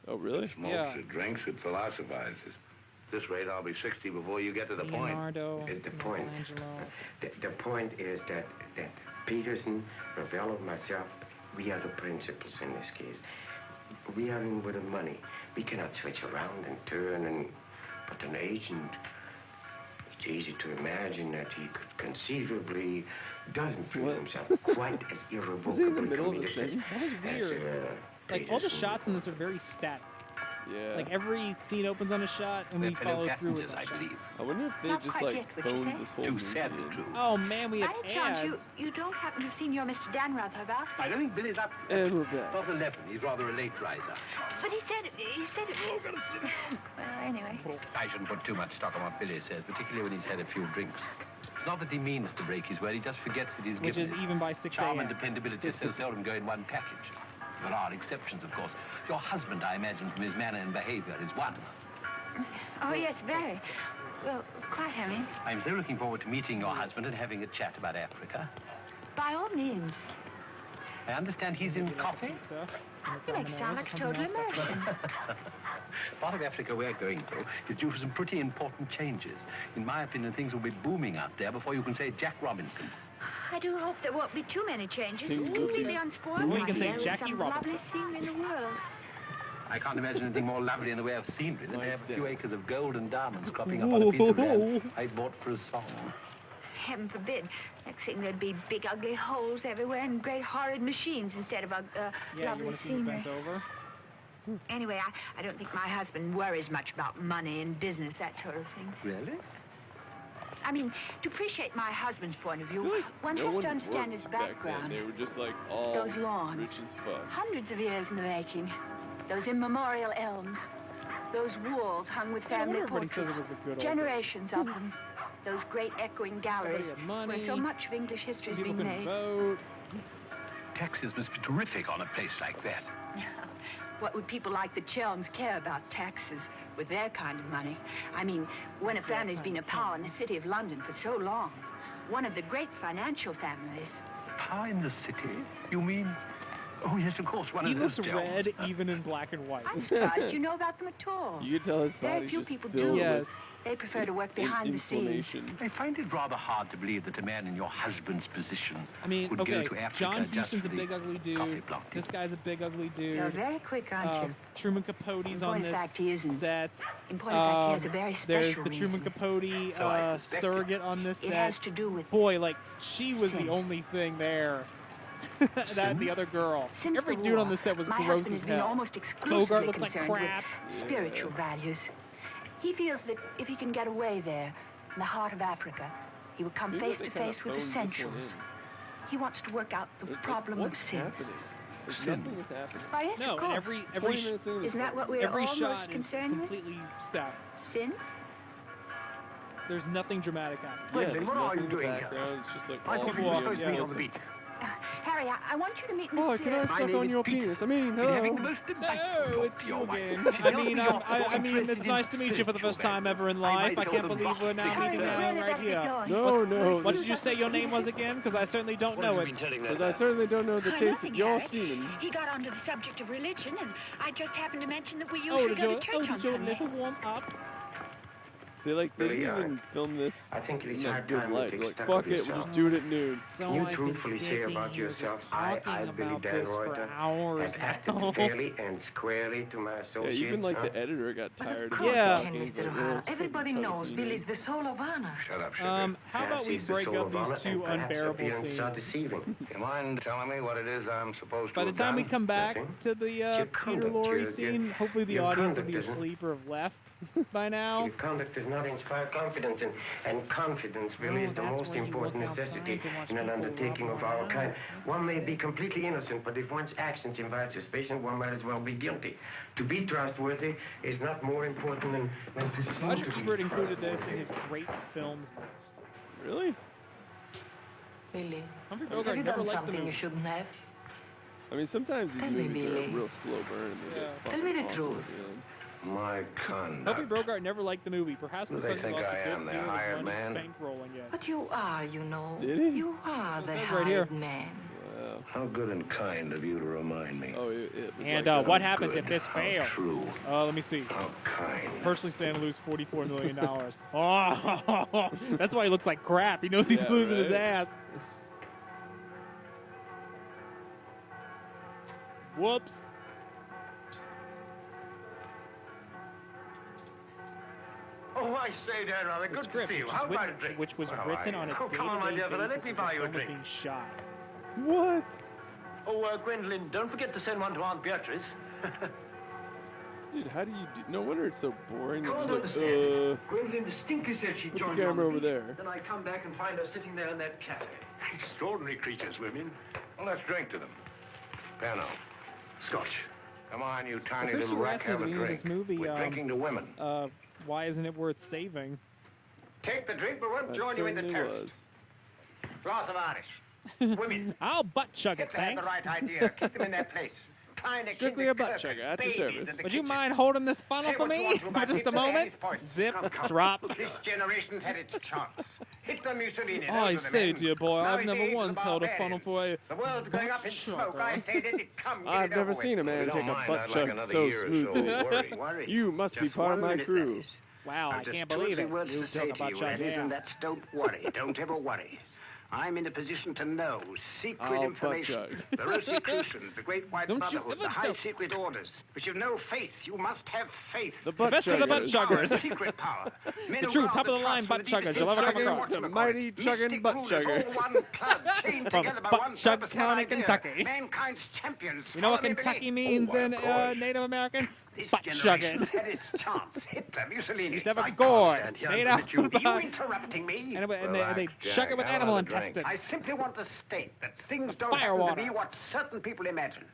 Oh, really? Smokes, Yeah. it drinks, it philosophizes. At this rate, I'll be 60 before you get to the point. Leonardo, The point. Michelangelo. The point is that Peterson, Ravello, myself, we are the principals in this case. We are in with the money. We cannot switch around and turn and... But an agent, it's easy to imagine that he could conceivably doesn't feel What? himself quite as irrevocably Was he in the middle of the committed sentence? That was as, weird. Like, all the Peterson shots in was. this are very static. Yeah. Like, every scene opens on a shot, and we They're fellow follow through with passengers, that I shot. believe. I wonder if they Not just quite like yet, would you phoned say? this whole Too movie sad, in. true. Oh, man, we have By any chance, ads. you don't happen to have seen your Mr. Dan Rutherford? I don't think Billy's up. And we're back. About 11. He's rather a late riser. But he said Oh, gotta sit down. Well, anyway. I shouldn't put too much stock on what Billy says, particularly when he's had a few drinks. It's not that he means to break his word, he just forgets that he's Which is given it. even by 6 Charm and a.m. dependability so seldom go in one package. There are exceptions, of course. Your husband, I imagine, from his manner and behavior, is one. Oh, yes, very. Well, quite, Henry. I'm so looking forward to meeting your husband and having a chat about Africa. By all means. I understand he's in coffee. Pizza. You make it sound like a total immersion. Part of Africa we're going to is due for some pretty important changes. In my opinion, things will be booming out there before you can say Jack Robinson. I do hope there won't be too many changes. Things will Completely be- unspoiled. Before you can by say here, Jackie some Robinson. lovely scenery in the world. I can't imagine anything more lovely in the way of scenery than to have a few Like acres of gold and diamonds cropping up on a piece of land I bought for a song. Heaven forbid. Next thing there'd be big ugly holes everywhere and great horrid machines instead of Yeah, you lovely want to see me scenery. bent over? Anyway, I don't think my husband worries much about money and business, that sort of thing. Really? I mean, to appreciate my husband's point of I feel view, like one no has one to understand his worked back then. background. They were just like all Those lawns. rich as fuck. Hundreds of years in the making. Those immemorial elms. Those walls hung with I family wonder everybody portraits. says it was the good old Generations of them. Those great echoing galleries Everybody had money. where so much of English history is People being can made. vote. Taxes must be terrific on a place like that. What would people like the Chelms care about taxes with their kind of money? I mean, when a family's been a power in the city of London for so long, one of the great financial families. Power in the city? You mean? Oh, yes, of course, one He of those looks Dells. red even in black and white. I'm surprised you know about them at all. You could tell his Very body's few just people filled do. Yes. They prefer to work behind the scenes. inflammation. I find it rather hard to believe that a man in your husband's position I mean, would okay, go to Africa John just Huston's a for the big ugly coffee dude. planting. This guy's a big ugly You're dude. very quick, aren't you? Truman Capote's In on point of this fact, he isn't. set. In point of fact, he has a very special There's the Truman reason. Capote So I suspect surrogate on this It set. has to do with Boy, like, she was the Sin. only thing there. That and the other girl. Since Every the dude war, on the set was my gross husband as has been hell. almost exclusively Bogart looks like concerned with crap. spiritual values. He feels that if he can get away there, in the heart of Africa, he will come Seems face like to they kinda face with phoned this one essentials. in. He wants to work out the There's like, problem of what's sin. happening? There's Sin. nothing is happening. Why, yes, No, of and course. every 20 sh- minutes into this Isn't that what we're every all shot most is concerned with? completely static. Sin? There's nothing dramatic happening. Yeah, Wait, there's what are nothing you in the doing here? background. It's just like I all thought we were video supposed to be on the close-ups. beach. Harry, I want you to meet Oh, Mr. can I My suck name on is your Peter. penis? I mean, Been having the hello. most delightful No, talk it's to you your wife. again. It I don't mean, be I your mean, it's interested nice in to meet you for the first spiritual time ever in values. I life. might I tell can't them believe we're now not meeting to now Where did right that get here. going? No, no. What this- did you say your name was again? Because I certainly don't What know have you it. been telling that Because I man? certainly don't know the taste Nothing, of your Harry. semen. He got onto the subject of religion, and I just happened to mention that we Oh, usually did go you? to church Oh, on did your Sunday. liver warm up? They Really, didn't even film this I think it is in a hard good time to light. take They're like, stock fuck of it, we'll yourself. just do it at noon. So You I've been truthfully say sitting about here just yourself, talking I, Billy about this for Delreuter, hours have acted now. fairly and squarely to my Yeah, associates. even like huh? the editor got But tired of of course Yeah. you talking. can, He's Mr. like, O'Hara. let's fucking Everybody cut a knows scene Bill in. is the soul of honor. Shut up, sugar. How about we Yes, he's the break soul up of these honor, two and perhaps unbearable appearances are scenes? deceiving. You mind telling me what it is I'm supposed to By the have time we done? come back Nothing. to the Your Peter conduct, Lorre your- scene, hopefully the your audience will conduct be isn't- asleep or have left by now. Your conduct does not inspire confidence, and confidence really Oh, is the that's most where you important look outside necessity to watch in an people undertaking rob of one our out. kind. I One may get be it. completely innocent, but if one's actions invite suspicion, one might as well be guilty. To be trustworthy is not more important than to seem Roger to be Ebert included this in his trustworthy. great films list. Really? Billy, Humphrey have Bogart you never done liked the something you movie. shouldn't have? I mean, sometimes these Tell me, movies are a Billy. real slow burn and they Yeah. get Tell fucking me the awesome truth. at the end. My conduct. Humphrey Bogart never liked the movie, perhaps Who do they because he think lost I a am, good their deal of hired money man? bankrolling it. But you are, you know. Did he? You are That's what the it says right here. hired man. Wow. How good and kind of you to remind me. Oh, it was And like what that. happens good, if this how fails? true. Let me see. How kind. Personally stand to lose $44 million. Oh, that's why he looks like crap. He knows he's Yeah, losing his right? ass. Whoops. Oh, I say, Dan, rather The good script, to see you. which, How is about a drink? which was Well, written on a Oh, come on, my day-to-day dear fella, let basis me as buy the you a film was drink. being shot. What? Oh, Gwendolyn, don't forget to send one to Aunt Beatrice. Dude, how do you do? No wonder it's so boring. You're Come just on, like, understand. Gwendolyn distinctly said she put the joined you on camera over beach. there. Then I come back and find her sitting there in that cafe. Extraordinary creatures, women. Well, let's drink to them. Pano. Scotch. Come on, you tiny Chris, little you wreck, asked me at have the a beginning of drink. this movie, We're drinking to women. why isn't it worth saving? Take the drink, but won't That join you in the certainly toast. was. Glass of Irish. Women. I'll butt chug it, If they have the thanks. right idea, keep them in their place. Kind of Strictly a butt chugger, at your service. Would you mind holding this funnel Say for what you me want to for about just a Hitler and moment? his points. Zip, Come, come. drop. This generation's had its chance. Hitler, Mussolini. I those are the say, men. dear boy, I've never Nowadays, once the held a barbarians. funnel for a The world's going up in smoke. I say, let it come. Get I've it never over seen a with. man If you take don't a mind, butt I'd like chug another so year or so. smoothly. Worry. Worry. You must be Just part of 1 my minute, crew. that is. Wow, I I've just can't two or believe three it. words You to say took a to you, butt chug, that is, yeah. and that's don't worry. Don't ever worry. I'm in a position to know secret I'll butt information. chug. The Rosicrucians, the Great White Don't you Brotherhood, ever the high doubt secret orders. But you've no faith. You must have faith. The butt best of the butt chuggers. chuggers. Secret power. Men The who true guard top-of-the-line trust butt from the chuggers deepest you'll ever come inside of across. what's The called mighty chugging mystic butt rulers, chugger. all one club, chained From together by Butt one Chug purpose, County, one idea. Kentucky. Mankind's champions. You know what Follow me, Kentucky Billy. means Oh, in of course. Native American? This Butt chugging. generation had its chance. Hitler, Mussolini. Used to have a I can't gourd stand here made and out permit you. of, You interrupting me? And they Relax, chug it with Jack. I'll animal have a drink. intestine. I simply want to state that things The don't happen firewater. to be what certain people imagine.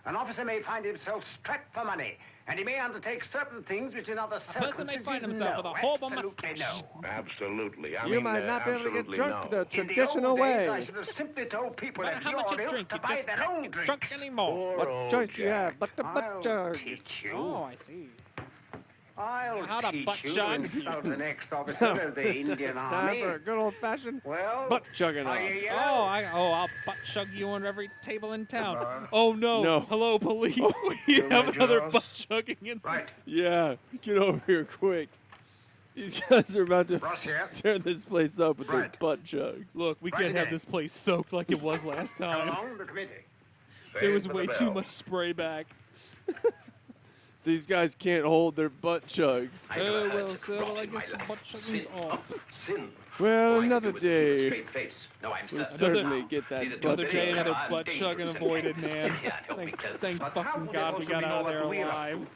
An officer may find himself strapped for money, and he may undertake certain things which in other person may circumstances find himself no, with a horrible absolutely mustache. no. Absolutely. I You mean, might not be able to get absolutely drunk no. the In the traditional old days, I way. should have simply told people No that matter how you're much you able drink, to you buy just their can't own get drinks. drunk anymore. What old choice do you Jack. have but the butt I'll chug? teach you. Oh, I see. I'll How to teach butt you chug? insult the next officer of the Indian It's time Army. for a good old fashioned Well, butt chugging are off. you yellow? I'll butt chug you on every table in town. Oh no! No. Hello, police. We Too have much another yours? butt chugging incident. Right. Yeah, get over here quick. These guys are about to Ross here. tear this place up with their Right. butt chugs. Look, we Right can't have ahead. this place soaked like it was last Come time. along, the committee. There was Save for way the too bell. much spray back. These guys can't hold their butt chugs. I never Oh heard well, such sir. rot Well, I in my guess the life. butt chugging's Sin. off. Oh, sin. Well, All I can another do is keep a day. straight face. No, I'm We'll certain. certainly get that These are two butt Another very day, chug. another clever and butt chugging dangerous avoided, men. man. Yeah, help me, Clem. Thank But how fucking would it God we also got be out of known there what we are up alive.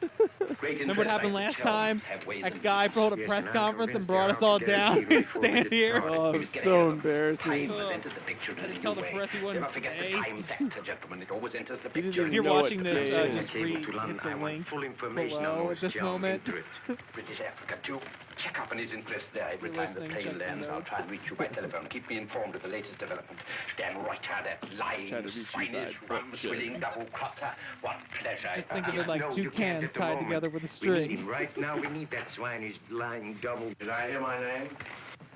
Great Remember what interests happened like last the time? Chelms have ways A and guy pulled a Yes, press and I'm conference and convinced brought they're us all out to get down. us We even before we stand get here. started. Oh, We'll it's get so ahead of them. embarrassing. Time Ugh. has entered the picture in Had a to tell new the way. press he wasn't Never forget gay. the time factor, gentlemen. It always enters the He doesn't picture. even If you're know what watching this, day just is. hit London, the I want link full information below on at those this charming moment. drifts. British Africa, too. Check up on his interest there. Every You're time the listening, plane check the lands, I'll notes. try and reach you by telephone. Keep me informed of the latest development. Dan Reuter, that lying, Try to reach you by spineless, butt rum-swilling double-crosser. What pleasure. Just think of it like No, two you can't cans at the tied moment. together with a We need string. him right now. We need that swine who's lying double. Did I hear my name?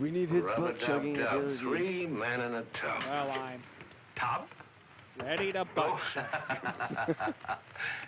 We need his butt chugging Rub-a-dub-dub. ability. 3 men in a tub. Well, I'm. Tub? Ready to butt chug.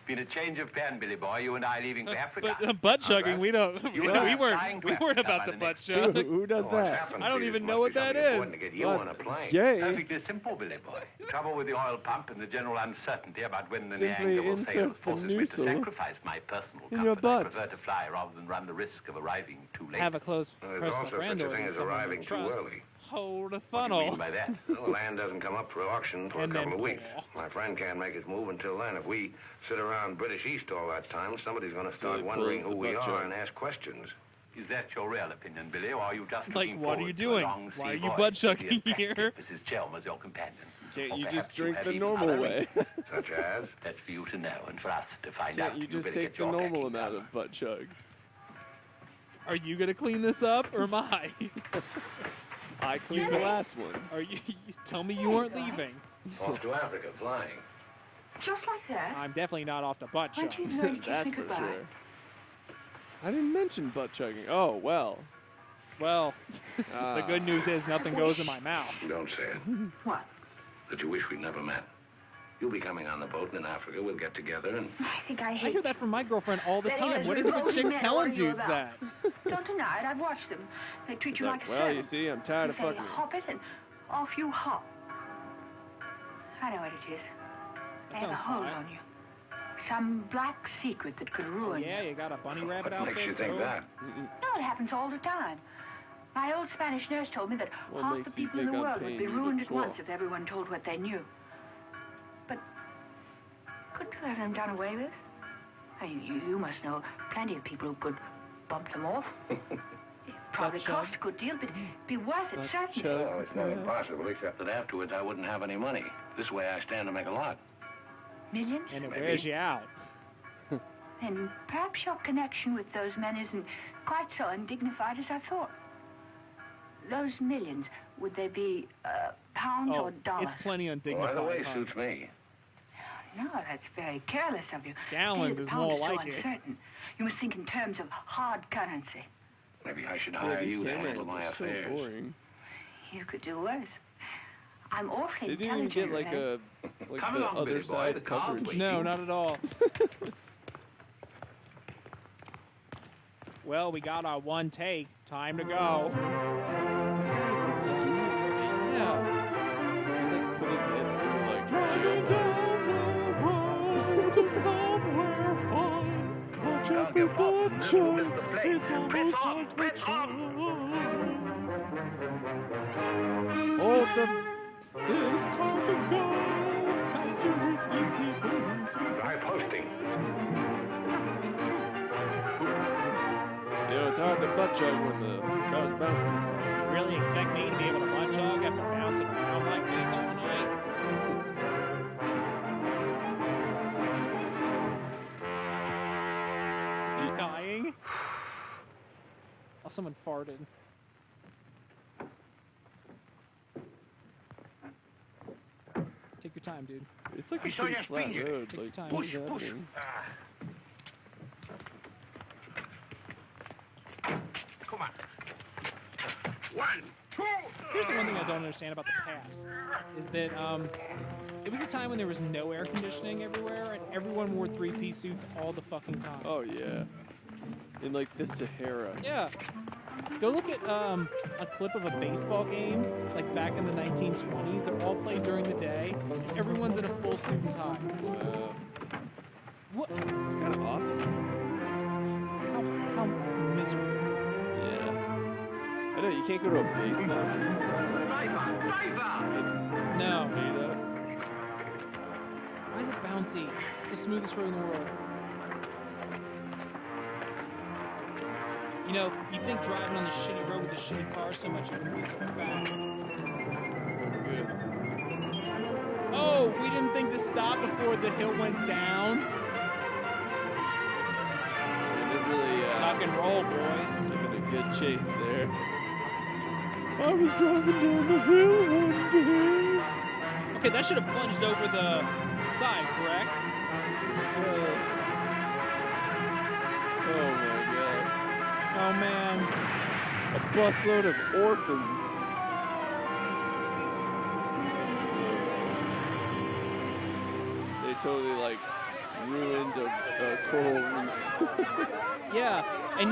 Been a change of plan, Billy boy. You and I leaving for Africa. But butt chugging, we don't. You we and I weren't. We weren't about the butt chug. Who does that? I don't even know what that is. To get you on a plane. Gay. Perfectly simple, Billy boy. Trouble with the oil pump and the general uncertainty about when the Simply angle will sail insert the forces me to noosel sacrifice my personal in your comfort. I butt. prefer to fly rather than run the risk of arriving too late. Have a close There's personal also friend such a or thing as someone you arriving too trust. early. Hold a What do you mean funnel. by that? Well, the land doesn't come up for auction for And a couple then of weeks. pull. My friend can't make his move until then. If we sit around British East all that time, somebody's going to he start wondering pulls who the we butt are chug. and ask questions. Is that your real opinion, Billy, or are you just Like, looking what are forward you to a doing? long Why sea are you voyage butt with the chugging attractive here? Mrs. Chelm as your companion? Can't Or you perhaps just drink have the even normal other way? Such as? That's for you to know and for us to find out. Can't you You just better take get the your normal packing amount done. of butt chugs? Are you gonna clean this up or am I? I cleaned the last one. Are you tell me you weren't leaving? Off to Africa, flying. Just like that. I'm definitely not off the butt chug. Aren't you going to kiss That's me for goodbye? sure. I didn't mention butt chugging. Oh, well. Well, the good news is nothing goes in my mouth. Don't say it. What? That you wish we'd never met. You'll be coming on the boat, and in Africa we'll get together and... I think I I hate hear that from my girlfriend all the That time. is What is it with revolting chicks men. telling What are you dudes about? that? Don't deny it. I've watched them. They treat It's you like, like a well, servant. you see, I'm tired You of say, fucking. hop it, and off you hop. I know what it is. That They have a sounds hold hot. on you. Some black secret that could ruin Yeah, you. you got a bunny rabbit What outfit. makes you think too? that? No, it happens all the time. My old Spanish nurse told me that What half the makes you people in the think I'm world would paying be you to ruined at talk? once if everyone told what they knew. But couldn't you have them done away with? I mean, you must know plenty of people who could bump them off. It probably Butt chug. cost a good deal, but be worth it, Butt certainly. chug. Well, it's not impossible, except that afterwards I wouldn't have any money. This way I stand to make a lot. Millions? And it Maybe. wears you out. And perhaps your connection with those men isn't quite so undignified as I thought. Those millions, would they be pounds Oh, or dollars? it's plenty Well, undignified. either way huh? suits me. No, that's very careless of you. Gallons The is pound more so like it. uncertain. You must think in terms of hard currency. Maybe I should Yeah, hire these you to cameras handle my are so affairs. boring. You could do worse. I'm awfully They didn't even intelligent. get like Renee. a like Come the along, other Billy boy, side the car's coverage. waiting. No, not at all. Well, we got our one take. Time to go. That guy's the skinniest face. Yeah. He like put his head through like Driving down the road to somewhere fun. Watch out for butt chugs. It's almost time to chug. Hold the. This car can go faster with these people. High posting. You know, it's hard to butt chug when the car's bouncing this much. You really expect me to be able to butt chug after bouncing around like this all night? Is he dying? Oh, someone farted. Take your time, dude. It's like I a saw pretty your flat finger. road. Take your Like, time. what's Push, push. happening? Come on. 1, 2. Here's the one thing I don't understand about the past is that it was a time when there was no air conditioning everywhere and everyone wore three-piece suits all the fucking time. Oh yeah. In like the Sahara. Yeah. Go look at a clip of a baseball game, like back in the 1920s. They're all played during the day. And everyone's in a full suit and tie. Wow. What? It's kind of awesome. How miserable is that? Yeah. I know you can't go to a baseball game without like, No. getting made up. Why is it bouncy? It's the smoothest road in the world. You know, you'd think driving on the shitty road with a shitty car so much, you wouldn't be so fat. Good. Oh, we didn't think to stop before the hill went down. And it really Tuck and roll, boys. giving a good chase there. I was driving down the hill one day. Okay, that should have plunged over the side, correct? Yes. Oh my gosh. Oh man. A busload of orphans. they totally like ruined a coral reef. Yeah, and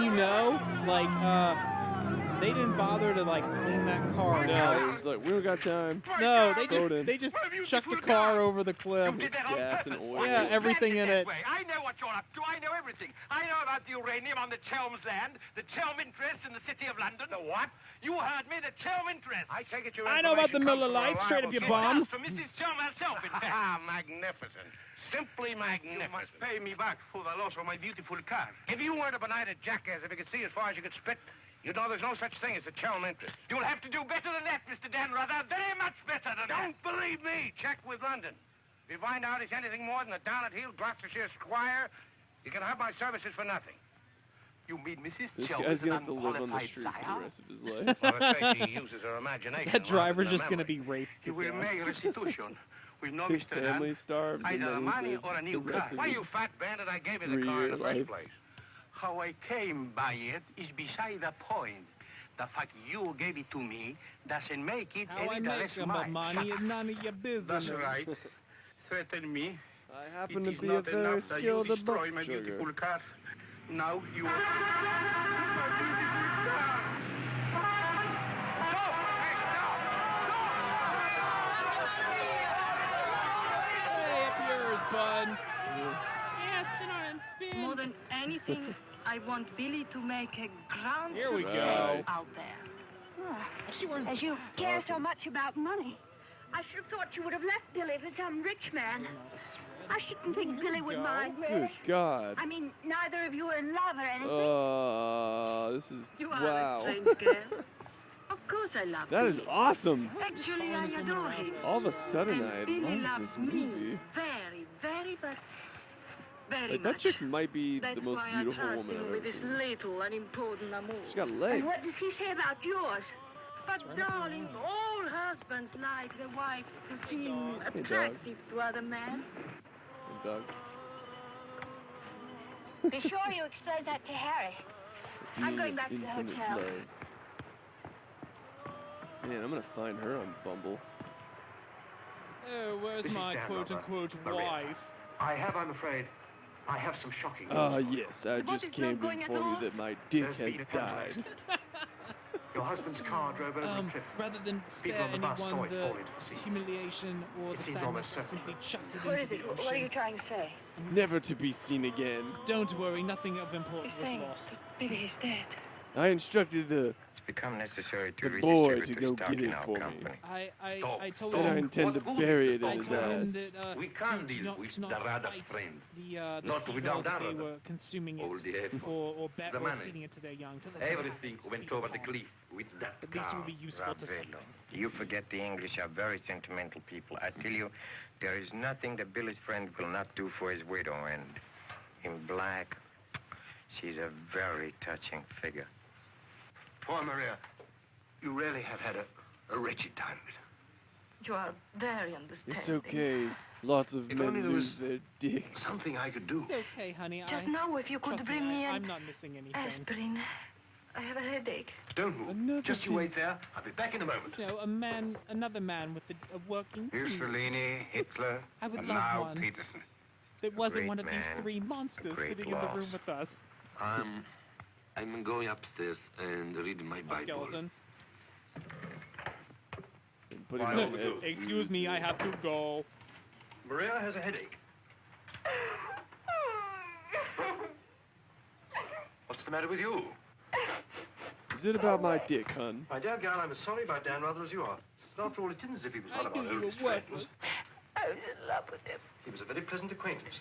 they didn't bother to like clean that car No, out. they were just like, we don't got time. No, Throw it in. they just chucked the car over the cliff. You did that on Gas and purpose. oil. Yeah, everything in it. I know what you're up to. I know everything. I know about the uranium on the Chelm's land, the Chelm interest in the City of London. The what? You heard me, the Chelm interest. I take it your I know about the information Miller comes from a Lite. Straight up your reliable bum. From Mrs. Chelm herself, in fact. Ah, magnificent. Simply magnificent. You must pay me back for the loss of my beautiful car. If you weren't a benighted jackass, if you could see as far as you could spit, you'd know there's no such thing as a Chelm interest. You'll have to do better than that, Mr. Dan Rather. Very much better than that. Don't believe me. Check with London. If you find out he's anything more than a down-at-heel Gloucestershire squire, you can have my services for nothing. You mean Mrs. This Chelm guy's is an gonna have to live on the unqualified street for liar? the rest of his life. Well, I expect he uses her imagination. That driver's rather than just gonna memory. be raped You to will death. make restitution. With no His Mr. Dan. family starves, and Either then money he lives or a new the rest car. of Why, his you fat bandit, I gave you the car in the 3-year first life. place. How I came by it is beside the point. The fact you gave it to me doesn't make it How I any the make less them, mine. but money is none of your business. That's right. Threaten me. I happen It to is be a not very enough that you skilled destroy book my sugar. beautiful car. Now you... Hey, up yours, bud. Yeah, sit on and spin. More than anything, I want Billy to make a ground Here we Right. go. out there. Is she wearing As you care so much about money, I should have thought you would have left Billy for some rich man. I shouldn't think Billy would mind, Good really. God. I mean, neither of you are in love or anything. This is You are wow. a strange girl. Of course I love That is Billy. awesome. Actually, I adore him. All of a sudden, And I Billy love loves this me movie. very, very, very Like that much. chick might be That's the most why beautiful I trust woman him I've with ever his seen. little unimportant amour. She's got And legs. what does he say about yours? But darling, all husbands like their wives to seem dog. attractive to other men. And Doug. Be sure you explain that to Harry. I'm Being going of back to the infinite hotel. love. Man, I'm gonna find her on Bumble. Oh, where's This is my Dan quote-unquote Maria. wife? I have, I'm afraid, I have some shocking news. Ah, yes, I What just is came not to going at inform you all? that my dick There's has been a died. contract. Your husband's car drove over a cliff. Rather than spare on the bus saw anyone it the fall into the sea. humiliation or It the seemed sadness, almost I certain. simply chucked it What into is the it? What are you ocean. trying to say? Never to be seen again. Don't worry, nothing of import He's was saying lost. Billy is dead. I instructed the It's become necessary to The redistribute boy to the go stock get in it our for me. company. I told and I him. intend to What bury good it is in I his told him ass. that We can't to deal not, with to not the rather fight friend. the Not sea without gulls if they rather. were consuming All it the effort, or the money, feeding it to their young. To let them have Everything it, went feed over the upon. cliff with that At least it cow. will be useful to Ravello. something. You forget the English are very sentimental people. I tell you, there is nothing that Billy's friend will not do for his widow, and in black, she's a very touching figure. Poor Maria, you really have had a wretched time of it. You are very understanding. It's okay. Lots of If men only there lose was their dicks. Something I could do. It's okay, honey. Just now, if you could Trust bring me I'm an not missing anything. aspirin. I have a headache. Don't move. Another Just you thing. wait there. I'll be back in a moment. You know, another man with a working penis. Mussolini, Hitler, I would and love now one. Peterson. That wasn't great one of these man, three monsters great sitting in the loss. room with us. I'm going upstairs and reading my A Bible. skeleton. And put it Why on don't we go? every Excuse me, I have to go. Maria has a headache. What's the matter with you? Is it about my dick, hun? My dear girl, I'm as sorry about Dan Rather as you are. But after all, it isn't as if he was I one of knew our you were oldest friends. worthless. I was in love with him. He was a very pleasant acquaintance.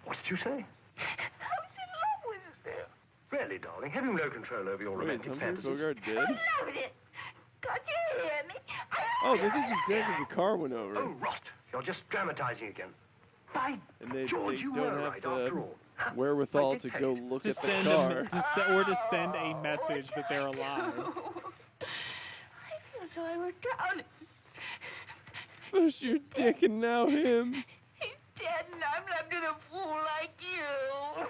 What did you say? I was in love with him. Really, darling, have you no control over your Wait, is romantic Humphrey fantasies? Bogart I dead? loved it. Can't you hear me? Oh, they think he's dead because the car went over. Oh, rot. You're just dramatizing again. By And they George, you don't were have right the after all. I wherewithal to dictate. go look To at the send car. or to send a message that they're alive. I feel so I were drowning. First your dick and now him. He's dead and I'm left in a fool like you.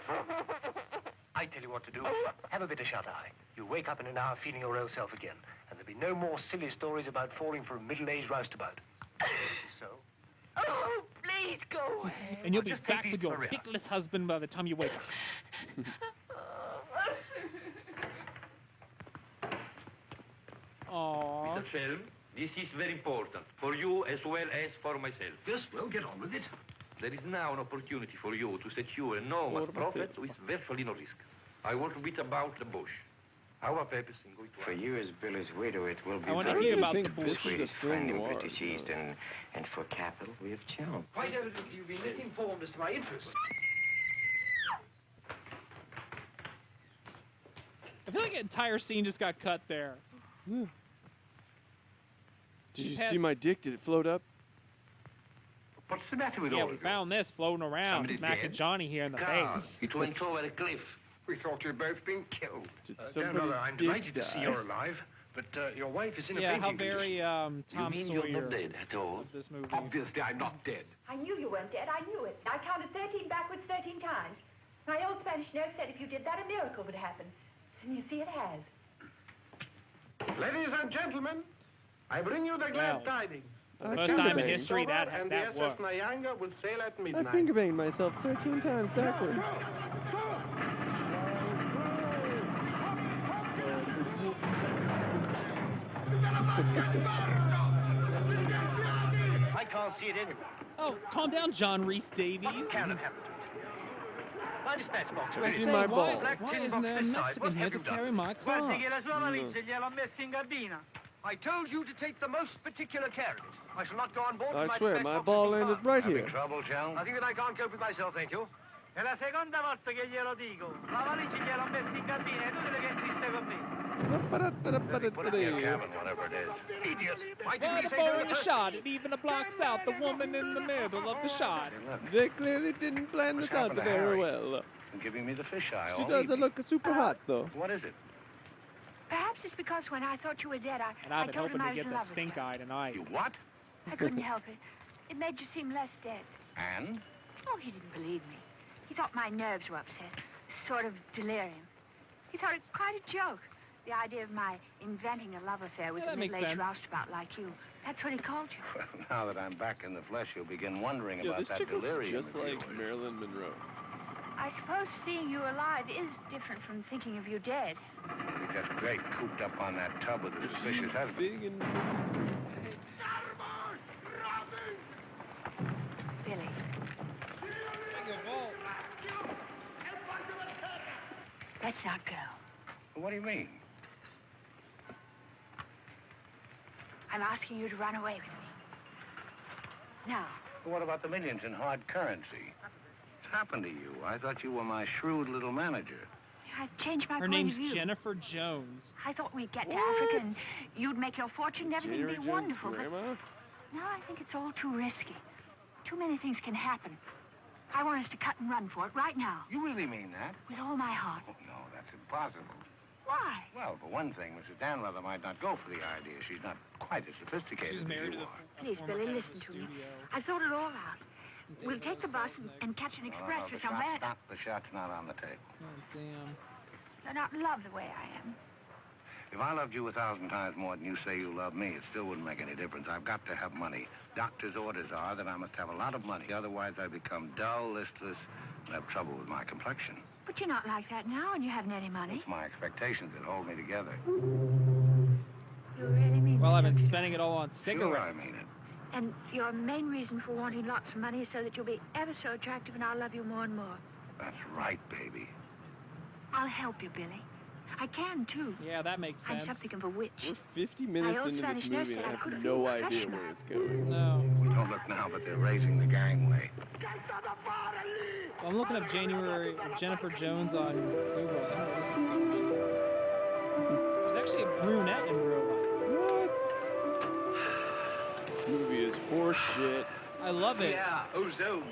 I tell you what to do. Have a bit of shut-eye. You'll wake up in an hour feeling your old self again. And there'll be no more silly stories about falling for a middle-aged roustabout. So? Oh, please Please go away. And you'll be Just take back these with your Maria. ridiculous husband by the time you wake up. Aww. Mr. Shelm, this is very important, for you as well as for myself. Yes, well, get on with it. There is now an opportunity for you to secure enormous What profits myself. with virtually no risk. I want to beat about the bush. Our purpose in going to... For you as Billy's widow, it will be I wanna very hear I about the think bush. this is a Swedish film friend in noir. British East, and for capital, we have Chelm. Quite evidently, you've been misinformed as to my interests. I feel like an entire scene just got cut there. Did you Pass- see my dick? Did it float up? What's the matter with Yeah, all we of you? found this floating around, Somebody smacking dead? Johnny here in the God, face. it went over a cliff. We thought you'd both been killed. Did Dan somebody's Brother, I'm dick delighted to see die? you're alive, but your wife is in a Yeah, how fainting very condition. Tom you mean Sawyer you're not dead at all? of this movie. Obviously, I'm not dead. I knew you weren't dead. I knew it. I counted 13 backwards 13 times. My old Spanish nurse said if you did that, a miracle would happen. And you see it has. Ladies and gentlemen, I bring you the Well, glad tidings. I First time in finger history Dover that and that the worked. SS Nyanga will sail at I midnight. finger banged myself 13 times backwards. I can't see it anywhere. Oh, calm down, John Rhys Davies. Can have happened? My dispatch box. Where's Say, my why, ball? why isn't there a Mexican here to carry my clothes? I told you to take the most particular care of it. I shall not go on board. I till swear, dispatch my box ball is landed marked. right Having here. trouble, Chelm? I think that I can't cope with myself, thank you. È la seconda volta che glielo dico. La valigia gliel'ho messa in cabina, è inutile che insiste con me. Put it in your cabin, whatever it is. Idiot! Why Well, didn't the he say boy so in in the the shot, it even blocks out the woman in the middle of the shot. They clearly didn't plan What's this out happened to very Harry? well. You're giving me the fisheye She all doesn't evening. look super hot, though. What is it? Perhaps it's because when I thought you were dead, And I I've been told hoping him I to was get in the love with stink you. eye tonight. You what? I couldn't help it. It made you seem less dead. And? Oh, he didn't believe me. He thought my nerves were upset. Sort of delirium. He thought it quite a joke. The idea of my inventing a love affair with Yeah, a that makes middle-aged sense. roustabout like you. That's what he called you. Well, now that I'm back in the flesh, you'll begin wondering Yeah, about this that chick looks delirium. just of like yours. Marilyn Monroe. I suppose seeing you alive is different from thinking of you dead. You're just great, cooped up on that tub with a Is she suspicious husband. big in 53? Billy. Let's not go. What do you mean? I'm asking you to run away with me. Now. What about the millions in hard currency? What's happened to you? I thought you were my shrewd little manager. I've changed my Her point name's of view. Jennifer Jones. I thought we'd get to What? Africa and you'd make your fortune and everything January would be Jones' wonderful. But grandma? no, I think it's all too risky. Too many things can happen. I want us to cut and run for it right now. You really mean that? With all my heart. Oh, no, that's impossible. Why? Well, for one thing, Mrs. Danrother might not go for the idea. She's not quite as sophisticated She's as married you to the are. Please, former Billy, head of listen the to me. studio. I've thought it all out. We'll David take the bus Selznick. and catch an No, express no, for the somewhere. shot's not on the table. Oh, damn. You're not in love the way I am. If I loved you 1,000 times more than you say you love me, it still wouldn't make any difference. I've got to have money. Doctor's orders are that I must have a lot of money. Otherwise, I become dull, listless, and have trouble with my complexion. But you're not like that now and you haven't any money. It's my expectations that hold me together. You really mean Well, that, I've been don't you? spending it all on Sure, I cigarettes. mean it. And your main reason for wanting lots of money is so that you'll be ever so attractive and I'll love you more and more. That's right, baby. I'll help you, Billy. I can, too. Yeah, that makes I'm sense. something of a witch. We're 50 minutes old into this Spanish nurse movie and I said I could have have no been idea professional. where it's going. No. Don't look now, but they're raising the gangway. I'm looking up Jennifer Jones on Google. So I don't know where this is going. She's actually a brunette in real life. What? This movie is horse shit. I love it. Yeah. Oh, zone.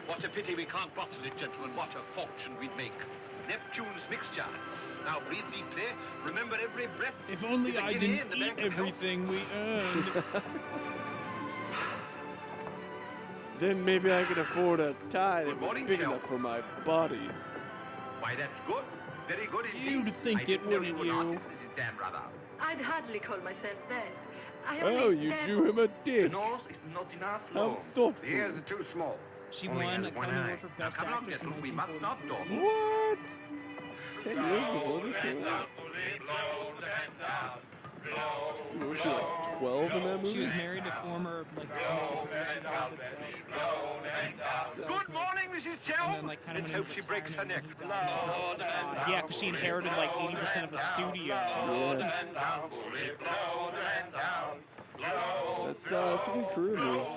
What a pity we can't bottle it, gentlemen. What a fortune we'd make. Neptune's mixture. Now breathe deeply. Remember every breath. If only is a I guinea didn't in the eat bank of health. everything we earned. Then maybe I could afford a tie that Good was morning, big Kel. enough for my body. Why, that's good. Very good indeed. You'd think I it, didn't know wouldn't were an you? artist, Mrs. Danrother. I'd hardly call myself that. Oh, you drew him a The dick. nose is not enough How long. thoughtful. The ears are too small. She Only won has one Academy eye. Award for Best Now, come along, Actress in gentlemen, we must stop 1943. What? 10 years before this came out? Dude, was she like 12 in that movie? She was married to former like producer David Selznick. Good morning, Mrs. And Chelm. then like kind of Let's went hope into she breaks her neck. retirement when he died in 1965. Yeah, because she inherited like 80% of the studio. That's a good career move.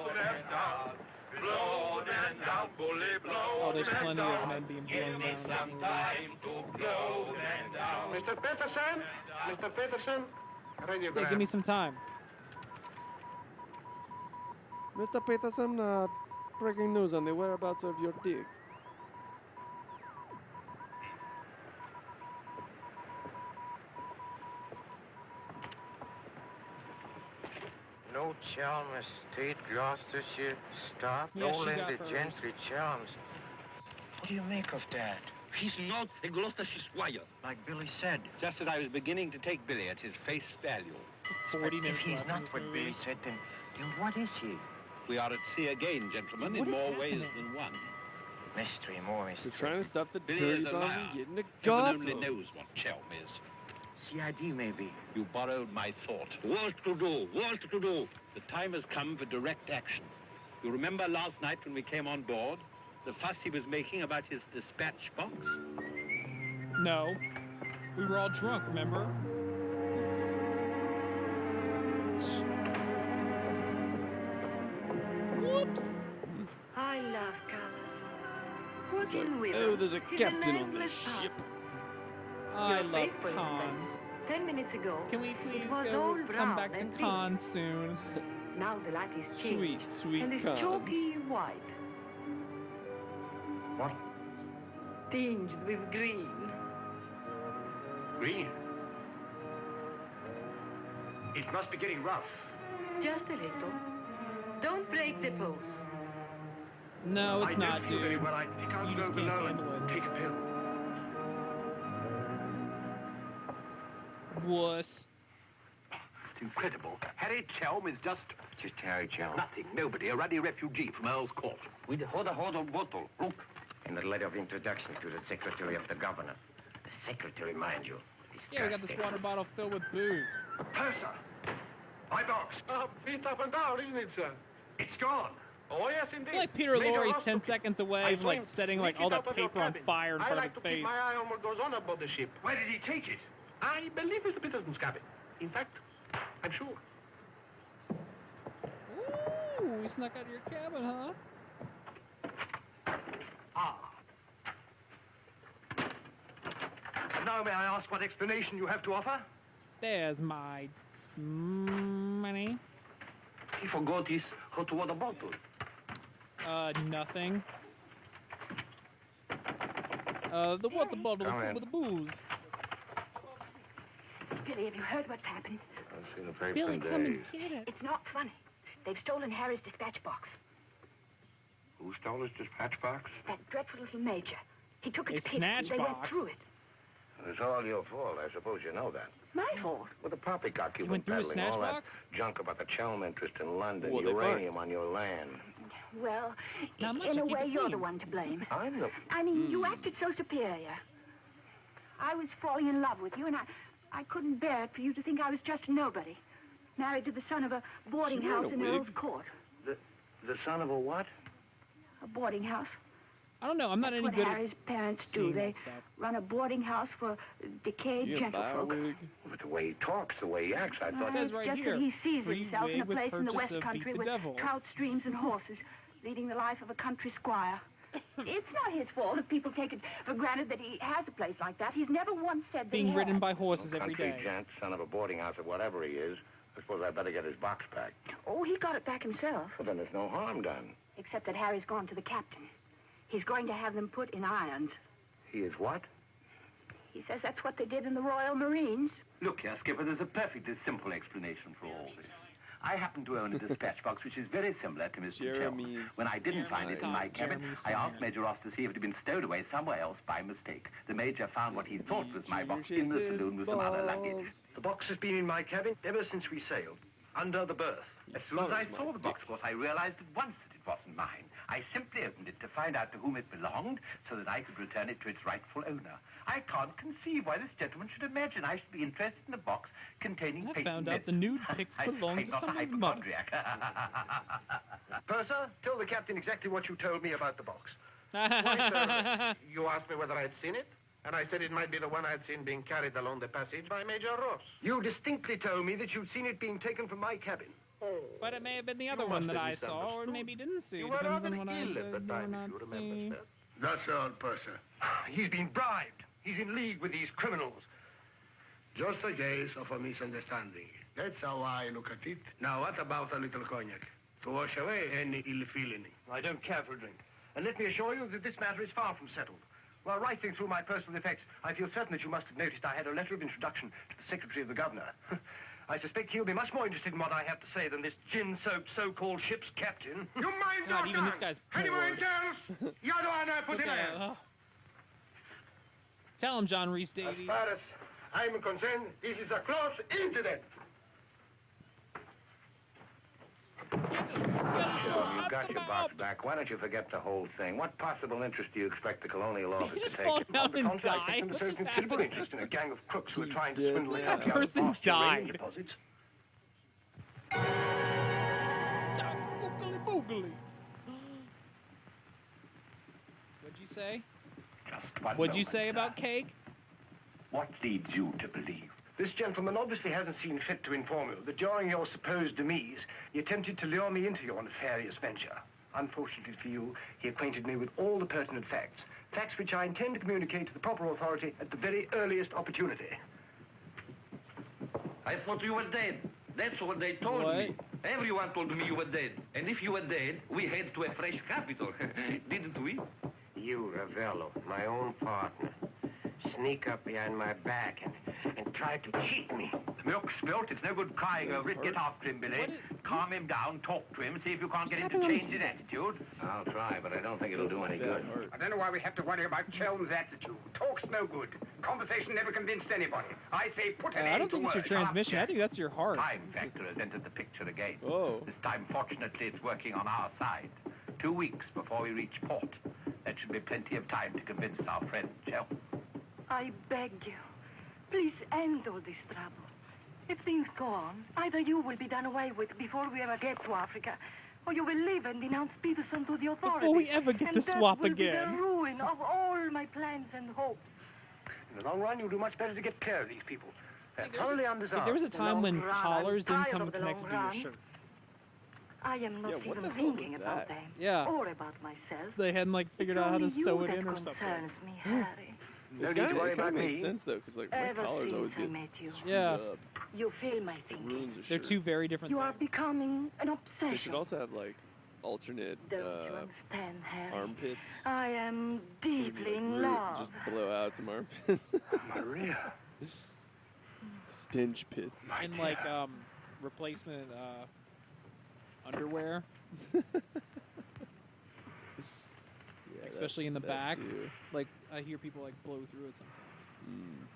Oh, there's plenty of men being blown down in this movie. Mr. Peterson? Mr. Peterson? Yeah, give me some time. Mr. Peterson, breaking news on the whereabouts of your dick. No Chalmers Street, Gloucestershire. Stop. Yeah, No she got landed hers. gentry Chalmers. What do you make of that? He's not a Gloucestershire squire. Like Billy said. Just as I was beginning to take Billy at his face value. 40 If minutes he's left in not this what movie. Billy said, then what is he? We are at sea again, gentlemen, What in is more ways happening? than one. Mystery, more mystery. They're trying to stop the Billy dirty is a bomb liar. from getting to Heaven only Gotham. knows what Chelm is. CID, maybe. You borrowed my thought. What to do? What to do? The time has come for direct action. You remember last night when we came on board? The fuss he was making about his dispatch box? No. We were all drunk, remember? Whoops! I love colors. Put in with Oh, them. there's a Tis captain an on this endless ship. path. I Your love face, for cons. instance. 10 minutes ago, Can we please was go all come brown back to and pink. cons soon? now the light is Sweet, changed sweet and is cons. chalky white, What? tinged with green. Green. It must be getting rough. Just a little. Don't break the pose. No, it's I not, don't feel very dude. well. I think I'll You go just can't below handle and it. take a pill. Wuss. It's incredible. Harry Chelm is just Just Harry Chalmers. nothing, nobody, a ruddy refugee from Earl's Court. With the hold bottle. Look. In the letter of introduction to the secretary of the governor. The secretary, mind you. Yeah, we got this water bottle filled with booze. Purser! My box! Beat up and down, isn't it, sir? It's gone. Oh, yes, indeed. I feel like Peter Major Lorre's Huston. 10 seconds away I from like told him, setting like sneak all it that out of your paper on cabin. fire in I front like of his to keep face. my eye on what goes on aboard the ship. Where did he take it? I believe it's the Peterson's cabin. In fact, I'm sure. Ooh, we snuck out of your cabin, huh? Ah. Now may I ask what explanation you have to offer? There's my money. He forgot his hot water bottle. Nothing. The water bottle Come filled in. with the booze. Billy, have you heard what's happened? I've seen the paper Billy, in come and days. get it. It's not funny. They've stolen Harry's dispatch box. Who stole his dispatch box? That dreadful little major. He took it A to Pittsburgh. snatch They box? went through it. It's all your fault. I suppose you know that. My fault. With the poppycock you've You went been through a peddling, snatch all box? that junk about the Chelm interest in London, What'd they find? uranium on your land. Well, Not much, in I a keep way, it you're clean. the one to blame. I'm the... I mean, you acted so superior. I was falling in love with you, and I couldn't bear it for you to think I was just a nobody. Married to the son of a boarding She wore a house in wig. Earl's Court. The son of a what? A boarding house. I don't know. I'm not That's any what good Harry's at parents do. seeing They that stuff. run a boarding house for decayed You gonna buy a gentlefolk. wig? With the way he talks, the way he acts, I It thought... says It's right just here, that he sees free himself in a wig with place in the purchase West of Country Beat the with Devil. trout streams and horses, leading the life of a country squire. It's not his fault if people take it for granted that he has a place like that. He's never once said that Being he ridden had. by horses every Country day. gent, son of a boarding house or whatever he is. I suppose I better get his box back. Oh, he got it back himself. Well, then there's no harm done. Except that Harry's gone to the captain. He's going to have them put in irons. He is what? He says that's what they did in the Royal Marines. Look here, Skipper, there's a perfectly simple explanation for all this. I happen to own a dispatch box which is very similar to Mr. Chelm's. Jeremy's- When I didn't find it in my cabin, Jeremy's I asked science. Major Ross to see if it had been stowed away somewhere else by mistake. The Major found what he thought was my box in the saloon with some other luggage. The box has been in my cabin ever since we sailed. under the berth. You As soon as thought I it was saw my the box, dick. of course, I realized at once that it wasn't mine. I simply opened it to find out to whom it belonged so that I could return it to its rightful owner. I can't conceive why this gentleman should imagine I should be interested in a box containing I patent found out medicine. the nude pics belong I'm to not a someone's mother. hypochondriac. Purser, tell the captain exactly what you told me about the box. Why, sir, you asked me whether I had seen it, and I said it might be the one I had seen being carried along the passage by Major Ross. You distinctly told me that you'd seen it being taken from my cabin. But it may have been the other You one must that have I saw, or misunderstood. maybe didn't see. You were Depends rather on what I ill did at the or time, not if you remember, see. sir. That's all, Purser. He's been bribed. He's in league with these criminals. Just a case of a misunderstanding. That's how I look at it. Now, what about a little cognac? To wash away any ill feeling. I don't care for a drink. And let me assure you that this matter is far from settled. While rifling through my personal effects, I feel certain that you must have noticed I had a letter of introduction to the Secretary of the Governor. I suspect he'll be much more interested in what I have to say than this gin-soaked so-called ship's captain. You mind God, your even this tongue. guy's Anyone bored. else? Your honor, put Look in at hand. it. Oh. Tell him, John Rhys As Davies. far as I'm concerned, this is a close incident. You got your box back. Why don't you forget the whole thing? What possible interest do you expect the colonial office just to fall take? down and Contrary, I die? think What there's just considerable happened? interest in a gang of crooks who are He's trying to dead swindle now. out That person past uranium died. deposits. Boogly boogly. What'd you say? Just one What'd you moment, say sir. about cake? What leads you to believe? This gentleman obviously hasn't seen fit to inform you that during your supposed demise, he attempted to lure me into your nefarious venture. Unfortunately for you, he acquainted me with all the pertinent facts. Facts which I intend to communicate to the proper authority at the very earliest opportunity. I thought you were dead. That's what they told What? me. Everyone told me you were dead. And if you were dead, we head to a fresh capital. Didn't we? You, Ravello, my own partner, sneak up behind my back and try to cheat me. The milk's spilt. It's no good crying over it. Get after him, Billy. Calm him down. Talk to him. See if you can't get him to change his attitude. I'll try, but I don't think it'll do any good. I don't know why we have to worry about Chelm's attitude. Talk's no good. Conversation never convinced anybody. I say put an I end don't to think it's your words. transmission. I think that's your heart. Time factor has entered the picture again. Whoa. This time, fortunately, it's working on our side. 2 weeks before we reach port. That should be plenty of time to convince our friend, Chel. I beg you, please end all this trouble. If things go on, either you will be done away with before we ever get to Africa, or you will leave and denounce Peterson to the authorities. Before we ever get and to that swap will be again. the ruin of all my plans and hopes. In the long run, you'll do much better to get clear of these people. They're thoroughly undesirable. There was a The time long when run, I'm collars didn't tired come of the connected long to your run. shirt. I am not Yeah, what even the hell thinking was about that? them Yeah. or about myself. They hadn't like figured It's out how to only you sew it that in or something. concerns me, Harry. No It's need to kinda, worry it kind about of makes me. sense though, because like my Ever collars since always I get met you. screwed Yeah. up. You feel my thinking. Ruins a They're shirt. two very different You are things. becoming an They obsession. should also have like alternate Don't you understand, Harry? armpits. I am So it'd be, deeply like, in root- love. Just blow out some armpits. Maria. Stench pits. And like replacement underwear, Yeah, especially in the that back. too. Like I hear people like blow through it sometimes.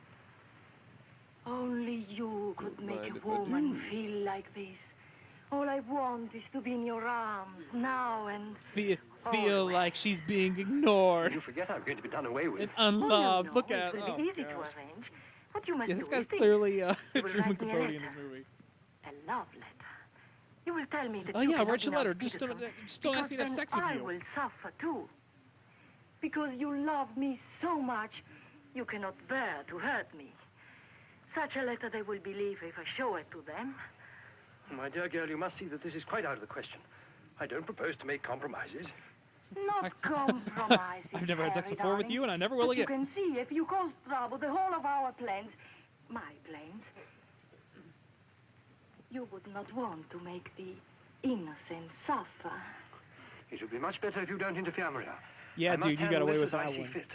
Only you could Don't make mind a if I woman do. feel like this. All I want is to be in your arms now and Feel always. like she's being ignored You forget I'm going to be done away with. and Oh, unloved. no, Look it at will oh be easy gosh. to arrange. What you must Yeah, do this guy's is this. clearly You will Truman write me a Capote in this letter. movie. A love letter. You will tell me that Oh you yeah, cannot write your denounce letter. Just don't Peterson, ask me to have because sex then with I you. will suffer too. Because you love me so much, you cannot bear to hurt me. Such a letter they will believe if I show it to them. My dear girl, you must see that this is quite out of the question. I don't propose to make compromises. Not compromises. I've never had sex Harry, before with darling. you, and I never But will you again. can see if you cause trouble, the whole of our plans, my plans, you would not want to make the innocent suffer. It would be much better if you don't interfere, Maria. Yeah, I must dude, you got handle away this with as I that see one. fit.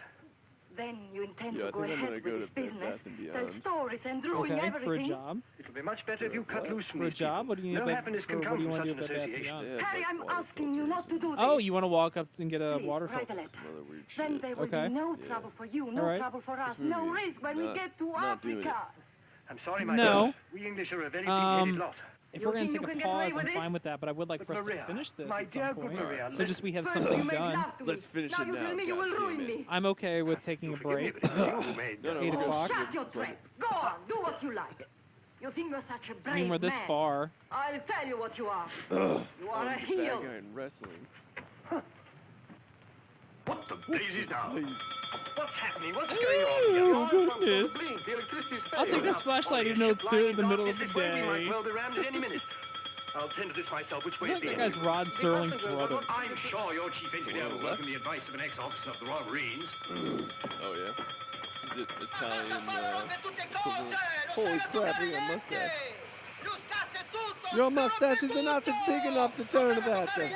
Then you intend Yeah, to I go think I'm ahead gonna go with to this Bed business, Bath and tell Beyond. stories and ruin Okay, everything. for a job. It would be much better if you cut loose from For a these job? people. What do you need? No Bed- happiness for- can what come do you from want such to an do at Bed Bath and association. Beyond? They have, Harry, like, I'm water asking you not filters to do Oh, this. you want to walk up and get a Please, water write a filter? letter. Some other weird Then shit. there will Okay. be no Yeah. trouble for you, All no right. trouble for us, This movie no is risk when we not- get to not doing it. Africa. I'm sorry, my No. dear. We English are a very Um, big-headed lot. If You we're going think to take you a can get away pause, with I'm it? fine with that, but I would like for us to Maria, finish this my at dear some good point. Maria, So just we have First something you make done. love to Let's me. finish now it you now, tell me you will goddammit. ruin me. I'm okay with taking a break. You made No, no, 8 we're good. o'clock. Shut your trap. Go on, do what you like. You think you're such a brave I mean, we're this man. far. I'll tell you what you are. Ugh. You are a He's a heel. bad guy in wrestling. What the daisies now? Please. What's happening? What's Oh, goodness. I'll take this flashlight even though it's clearly in the middle of the day. Might well be rammed at any minute. I'll tend to this myself. Which way I is feel like the that guy's Rod Serling's brother. I'm sure your chief engineer will Left. welcome the advice of an ex-officer of the Royal Marines. Oh, yeah. Is it Italian equivalent? Holy crap, look at that mustache. Your mustaches are not big enough to turn about them.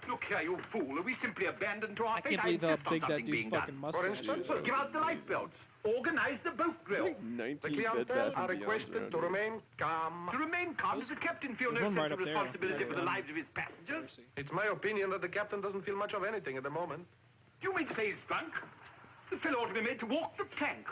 Look here, you fool. Are we simply abandoned to our I fate? can't believe how insist on big that something dude's being done. fucking For mustache instance, is. give out the lifebelts. Organize the boat drill. It's like 19 The Bed clientele Bath are and Beyonds requested around to here. remain calm. To remain calm, does the captain feel There's no one sense right of up there. responsibility Yeah, for the yeah. lives of his passengers? It's my opinion that the captain doesn't feel much of anything at the moment. Do you mean to say he's drunk? The fellow ought to be made to walk the plank.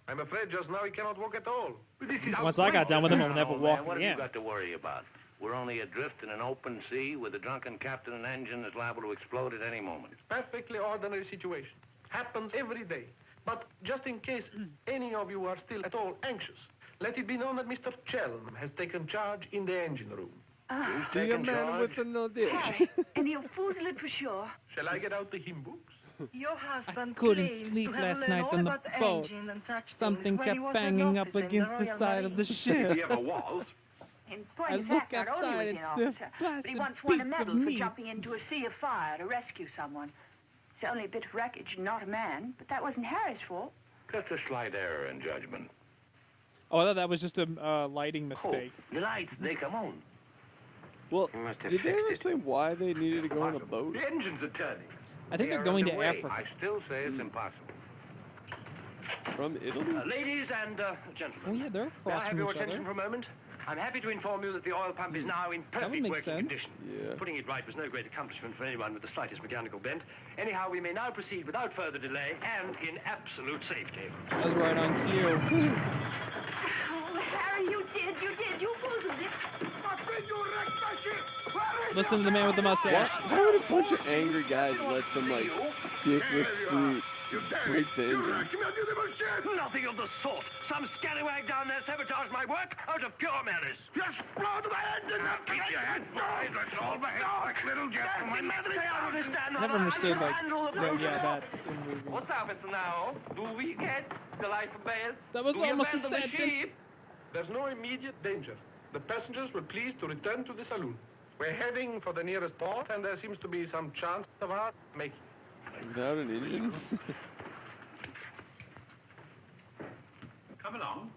I'm afraid just now he cannot walk at all. But this is Once I got done with him, I'll Now, never man, walk what have again. you got to worry about? We're only adrift in an open sea with a drunken captain and engine that's liable to explode at any moment. Perfectly ordinary situation. Happens every day. But just in case any of you are still at all anxious, let it be known that Mr. Chelm has taken charge in the engine room. Be a man with no dick. And you fools live for sure. Shall I get out the hymn books? Your husband couldn't claims sleep to have last learned night all on the about boat. engine and such Something things when kept he was an banging up officer in against the Royal side of the Marines. ship. He ever was. In point I of look fact, not only outside, was he an it's a officer, but he plastic once won a piece of medal for meat. jumping into a sea of fire to rescue someone. It's only a bit of wreckage, not a man, but that wasn't Harry's fault. Just a slight error in judgment. Oh, I thought that was just a lighting mistake. The lights, they come on. Well, You must have did they fixed ever it. explain why they needed to go on a boat? The engines are turning. I think They they're are going to underway. Africa. I still say it's impossible. From Italy? Ladies and gentlemen, Oh yeah, they're may I across have from your each attention other. for a moment? I'm happy to inform you that the oil pump is now in That would perfect make working sense. condition. Yeah. Putting it right was no great accomplishment for anyone with the slightest mechanical bent. Anyhow, we may now proceed without further delay and in absolute safety. That was right on cue. Oh, Harry, you did. You boozled it. Listen to the man with the mustache. How would a bunch of angry guys let some, like, dickless fruit break the engine? Nothing of the sort. Some scallywag down there sabotaged my work out of pure malice. Just blow my engine up. Keep your head boys. Let's all behave like little gentlemen. Never understood like that in movies. What's happened now? Do we get the life of bail? That was Do we almost a abandon the sentence. ship? There's no immediate danger. The passengers will please to return to the saloon. We're heading for the nearest port, and there seems to be some chance of our making. Without an engine? Come along.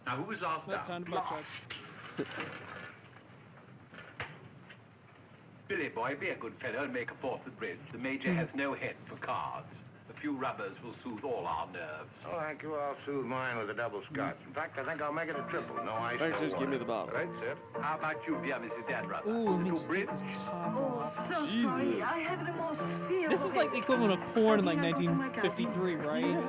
Now, who was asked Not out? time to butt check. Billy boy, be a good fellow and make a fourth the bridge. The Major has no head for cards. A few rubbers will soothe all our nerves. Oh, thank you. I'll soothe mine with a double scotch. In fact, I think I'll make it a triple. No ice, In fact, no just give me water. the bottle. Right, sir? How about you, dear Mrs. Dadrubber? Ooh, A let me little just take bridge? this top Oh, off. so sorry. Jesus. I have the most fearful This is like the equivalent of porn in like 1953, right?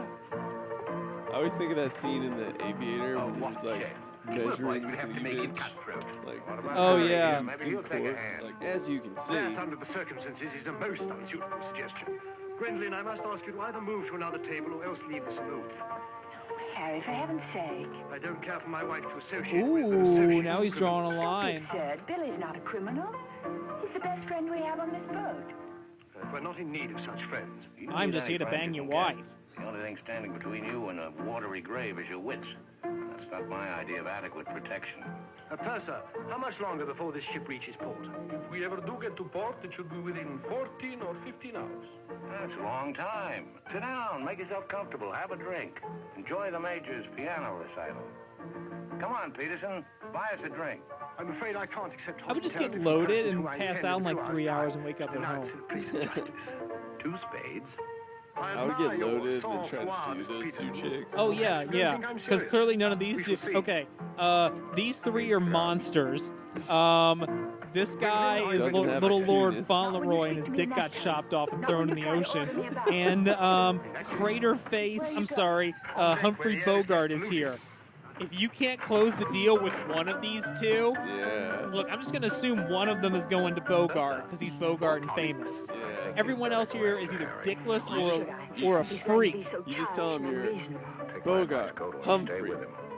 I always think of that scene in The Aviator when he was, like, measuring We have to make him cleavage. cutthroat. Like, What about Oh, Harry? yeah. Maybe in he'll take a court. hand. Like, as you can see. That, under the circumstances, is a most unsuitable suggestion. Gwendolyn, I must ask you to either move to another table or else leave the saloon. Harry, for heaven's sake. I don't care for my wife to associate with. but associate Ooh, with now he's criminals. drawing a line. Absurd. Billy's not a criminal. He's the best friend we have on this boat. We're not in need of such friends. You don't I'm need just any here to friends bang you your can get. wife. The only thing standing between you and a watery grave is your wits. That's not my idea of adequate protection. Purser, how much longer before this ship reaches port? If we ever do get to port, it should be within 14 or 15 hours. That's a long time. Sit down, make yourself comfortable, have a drink. Enjoy the Major's piano recital. Come on, Peterson, buy us a drink. I'm afraid I can't accept I would just get hospitality from loaded persons and who I pass intend out in to like do 3 our hours time and wake up at denounced home. in a place of justice. 2 spades. I would get loaded and try to do those two chicks. Oh yeah, yeah. Because clearly none of these do. Okay, these three are monsters. This guy is Doesn't have a little Lord penis. Fauntleroy, and his dick got chopped off and thrown in the ocean. And Crater Face, Humphrey Bogart is here. If you can't close the deal with one of these two, look, I'm just going to assume one of them is going to Bogart because he's Bogart and famous. Yeah. Everyone else here is either dickless or a freak. You just tell him you're Bogart, Humphrey,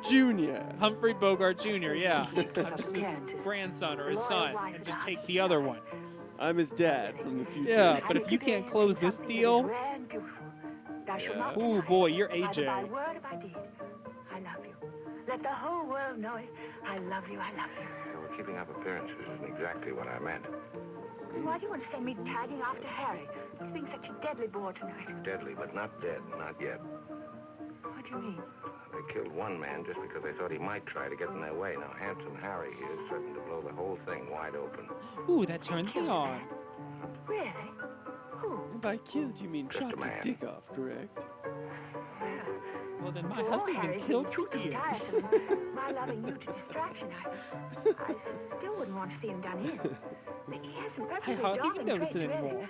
Jr. Humphrey Bogart Jr., yeah. I'm just his grandson or his son, and just take the other one. I'm his dad from the future. Yeah, but if you can't close this deal, ooh boy, you're AJ. I love you. Let the whole world know it. I love you, I love you. Well, keeping up appearances isn't exactly what I meant. Why do you want to send me tagging after Harry? He's being such a deadly bore tonight. Deadly, but not dead, not yet. What do you mean? They killed one man just because they thought he might try to get in their way. Now, Handsome Harry here is threatened to blow the whole thing wide open. Ooh, that turns me on. Really? Who? And by killed, you mean chopped his dick off, correct? Well, then my husband's been killed for years. My loving you to distraction, I still wouldn't want to see him done in. He has some I perfectly hardly darling even notice traits, it really. anymore.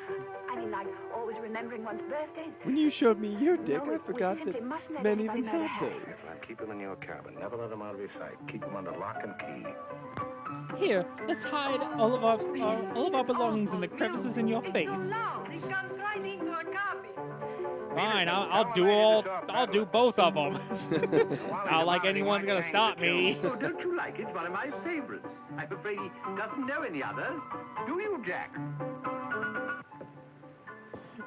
I mean, like always remembering one's birthday. When you showed me your dick, No, I we forgot simply that mustn't let men anybody even know the had Harry. those. Now, keep him in your cabin. Never let him out of your sight. Keep him under lock and key. Here, let's hide all of our belongings in the crevices in your face. He comes right into a copy. Fine, I'll do both of them. Not like anyone's gonna stop me. Oh, don't you like it? It's one of my favorites. I'm afraid he doesn't know any others. Do you, Jack?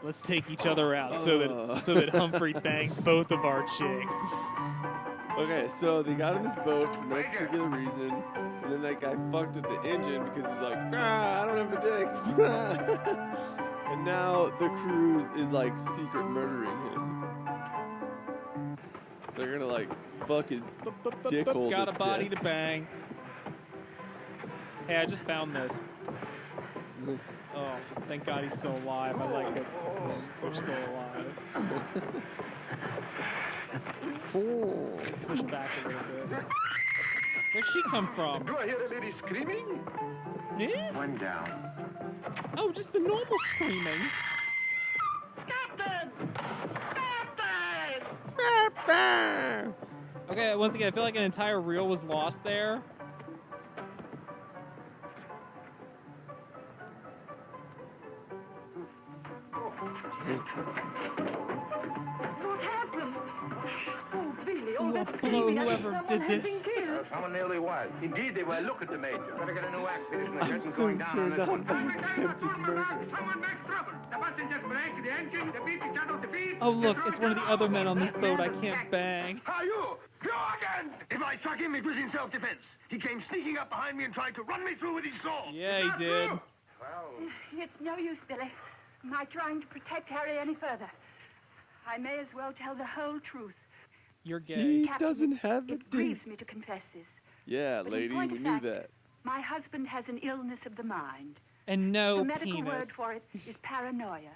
Let's take each other out so that Humphrey bangs both of our chicks. Okay, so they got in this boat for no particular reason, and then that guy fucked with the engine because he's like, I don't have a dick. And now the crew is like secret murdering him. They're gonna like fuck his dick hole. Got a to body death. to bang. Hey, I just found this. Oh, thank God he's still alive. I like it. They're still alive. Push back a little bit. Where'd she come from? Do I hear a lady screaming? Yeah? One down. Oh, just the normal screaming. Captain! Captain! Okay, once again, I feel like an entire reel was lost there. What happened? Oh, Billy, Ooh, that's I'll blow creepy. I think whoever someone did has this. been killed. Someone nearly was. Indeed, they were. Look at the Major. Better get a new act fitted in the I'm curtain's so going down on turned this on one. by attempted murder. Someone makes trouble. The passengers break the engine, the beat each other to beat. Oh, look, it's one of the other men on this boat I can't bang. Are you? You again! If I struck him, it was in self-defense. He came sneaking up behind me and tried to run me through with his sword. Yeah, Is he that did. true? It's no use, Billy. My trying to protect Harry any further. I may as well tell the whole truth. You're gay. He Captain, doesn't have a It dick. grieves me to confess this. Yeah, But in lady, point we of knew fact, that. My husband has an illness of the mind. And no The medical penis. word for it is paranoia.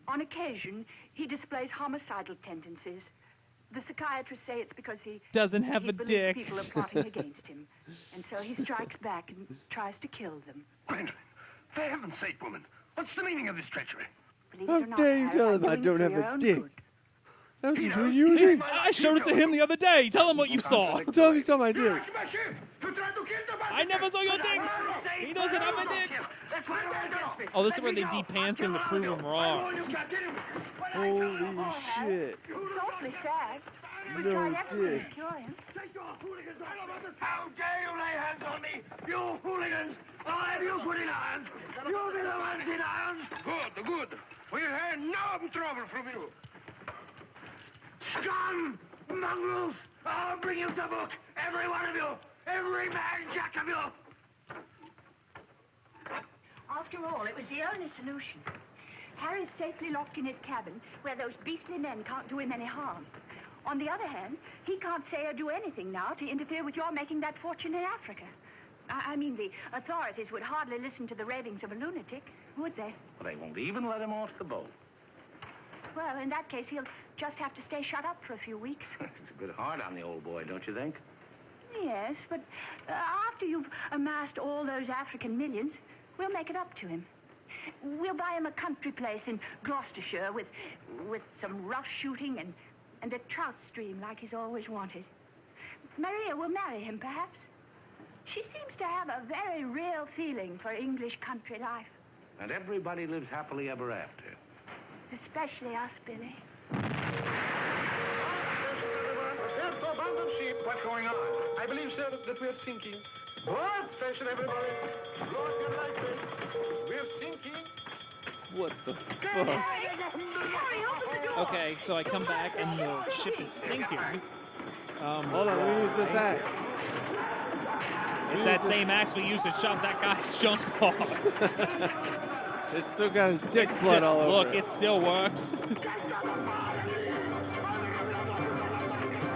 On occasion, he displays homicidal tendencies. The psychiatrists say it's because he Doesn't have he a believes dick. people are plotting against him, and so he strikes back and tries to kill them. Gwendolen, for heaven's sake, woman, what's the meaning of this treachery? Believe How it or not, dare you Harry, tell I'm him I doing don't for have your a own dick? good. That was Peter, between you and me. I showed it to him the other day. Tell him what you saw. Tell me you saw my dick. You tried to kill the I never saw your dick. He doesn't have a dick. That's why you're against me. Oh, this is where they de-pants him to prove him wrong. Holy shit. It's awfully sad. We No tried everything dick. to cure him. How dare you lay hands on me, you hooligans! I'll have you put in irons. You'll be the ones in irons. Good, good. We'll have no trouble from you. Scum! Mongrels! I'll bring you to book, every one of you! Every man jack of you! After all, it was the only solution. Harry's safely locked in his cabin, where those beastly men can't do him any harm. On the other hand, he can't say or do anything now to interfere with your making that fortune in Africa. I mean, the authorities would hardly listen to the ravings of a lunatic, would they? Well, they won't even let him off the boat. Well, in that case, he'll just have to stay shut up for a few weeks. It's a bit hard on the old boy, don't you think? Yes, but after you've amassed all those African millions, we'll make it up to him. We'll buy him a country place in Gloucestershire with some rough shooting and a trout stream like he's always wanted. Maria will marry him, perhaps. She seems to have a very real feeling for English country life. And everybody lives happily ever after. Especially us, Billy. There's to abandon ship. What's going on? I believe, sir, that we're sinking. What? Station, everybody. Look and like this. We're sinking. What the fuck? Harry, open the door. Okay, so I come back and the ship is sinking. Hold on, let me use this axe. It's that same axe we used to chop that guy's junk off. It's still got his dick blood all over. Look, it still works.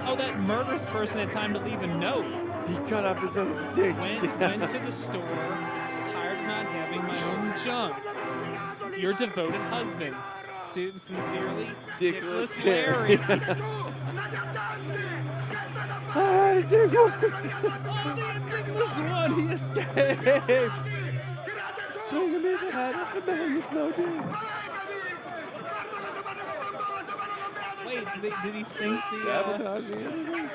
Oh, that murderous person had time to leave a note. He cut off his own dick. Went to the store, tired of not having my own junk. Your devoted husband. Sincerely, Dickless Larry. Hi, Dickless. Oh, the Dickless one, he escaped. Bring me the head of the man with no dick. Wait, did he sink the... Sabotaging everything?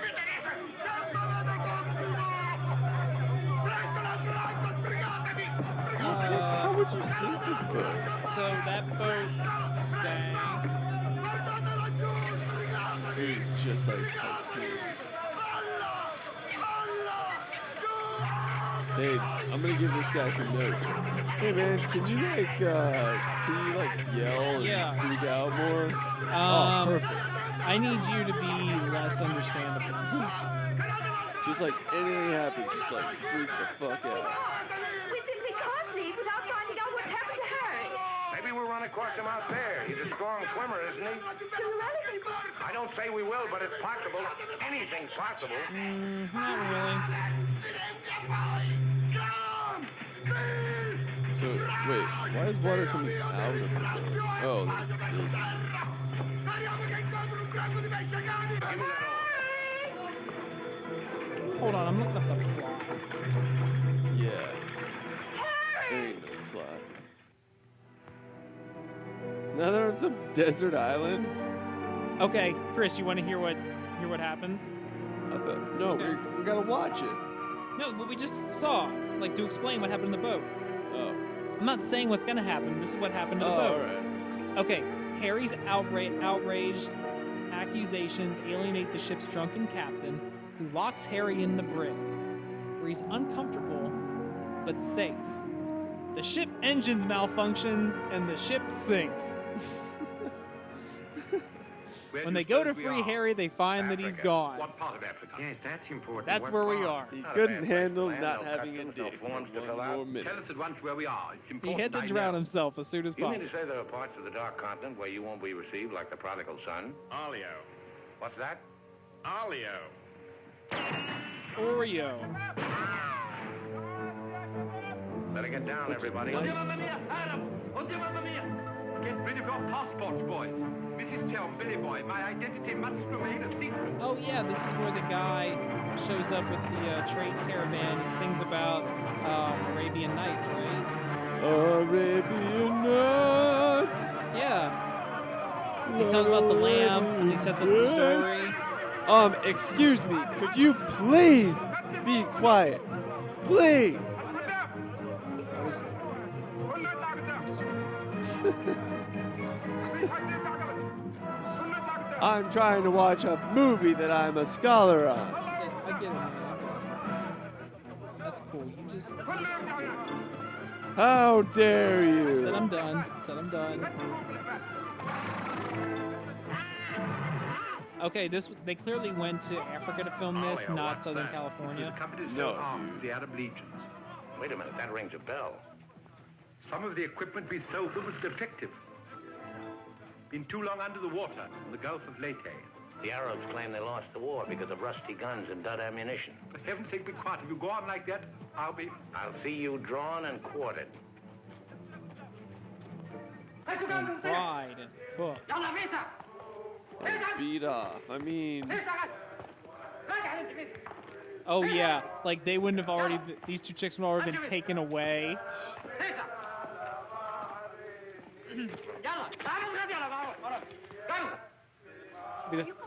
How would you sink this boat? So that boat sank. This movie's just like Titanic. Hey, I'm gonna give this guy some notes. Hey man, can you yell and freak out more? Oh, perfect. I need you to be less understandable. Just like anything happens, just like freak the fuck out. We simply can't leave without finding out what happened to Harry. Maybe we'll run across him out there. He's a strong swimmer, isn't he? I don't say we will, but it's possible. Anything's possible. Not really. So, wait, why is water coming out of the boat? Oh, Hold on, I'm looking up the plot. yeah. There ain't no plot. Now they're on some desert island. Okay, Chris, you want to hear what happens? I thought, no, we gotta watch it. No, but we just saw, like, to explain what happened in the boat. Oh. I'm not saying what's gonna happen. This is what happened to the Oh, boat. all right. Okay, Harry's outraged. Accusations alienate the ship's drunken captain, who locks Harry in the brig, where he's uncomfortable but safe. The ship engines malfunctions and the ship sinks. When they go to free Harry, they find that he's gone. What part of Africa? Yes, that's important. That's What where we part? are. He couldn't handle not having a dick for one more minute. Tell us at once where we are. It's He important. had to I drown know. himself as soon as You mean to possible. say there are parts of the Dark Continent where you won't be received like the prodigal son? Olio. What's that? Olio. Oreo. Better get down, everybody. Get rid of your passports, boys. Mrs. Chelm, Billy Boy, my identity must remain a secret. Oh yeah, this is where the guy shows up with the trade caravan. He sings about Arabian Nights, right? Arabian Nights. Yeah. He tells about the lamb and he sets up the story. Excuse me, could you please be quiet? Please. I'm sorry. I'm trying to watch a movie that I'm a scholar on. I get it, man. I get it. That's cool. You just keep doing it. How dare you? Said I'm done. Okay, they clearly went to Africa to film this, not Southern California. The company No, so armed dude. the Arab legions. Wait a minute, that rings a bell. Some of the equipment we sold them was defective. Been too long under the water in the Gulf of Leyte. The Arabs claim they lost the war because of rusty guns and dud ammunition. For heaven's sake, be quiet. If you go on like that, I'll see you drawn and quartered. And fried and cooked. And beat off. I mean, Oh yeah, like they wouldn't have already. These two chicks would have already been taken away.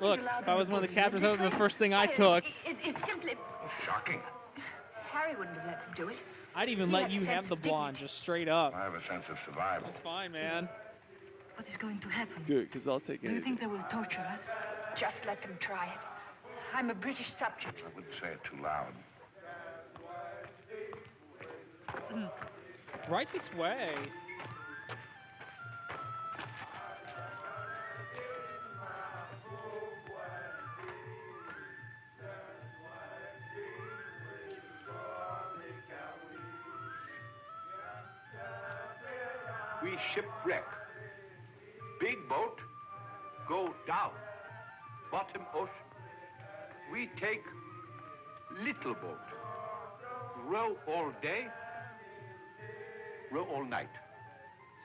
Look, if I was one of the captors, that would be the first thing I took. It's simply... Shocking. Harry wouldn't have let them do it. I'd even let you have the blonde, just straight up. I have a sense of survival. That's fine, man. What is going to happen? Good, because I'll take Do you anything. think they will torture us? Just let them try it. I'm a British subject. I wouldn't say it too loud. Right this way. We shipwreck. Big boat, go down. Bottom ocean. We take little boat. Row all day, row all night.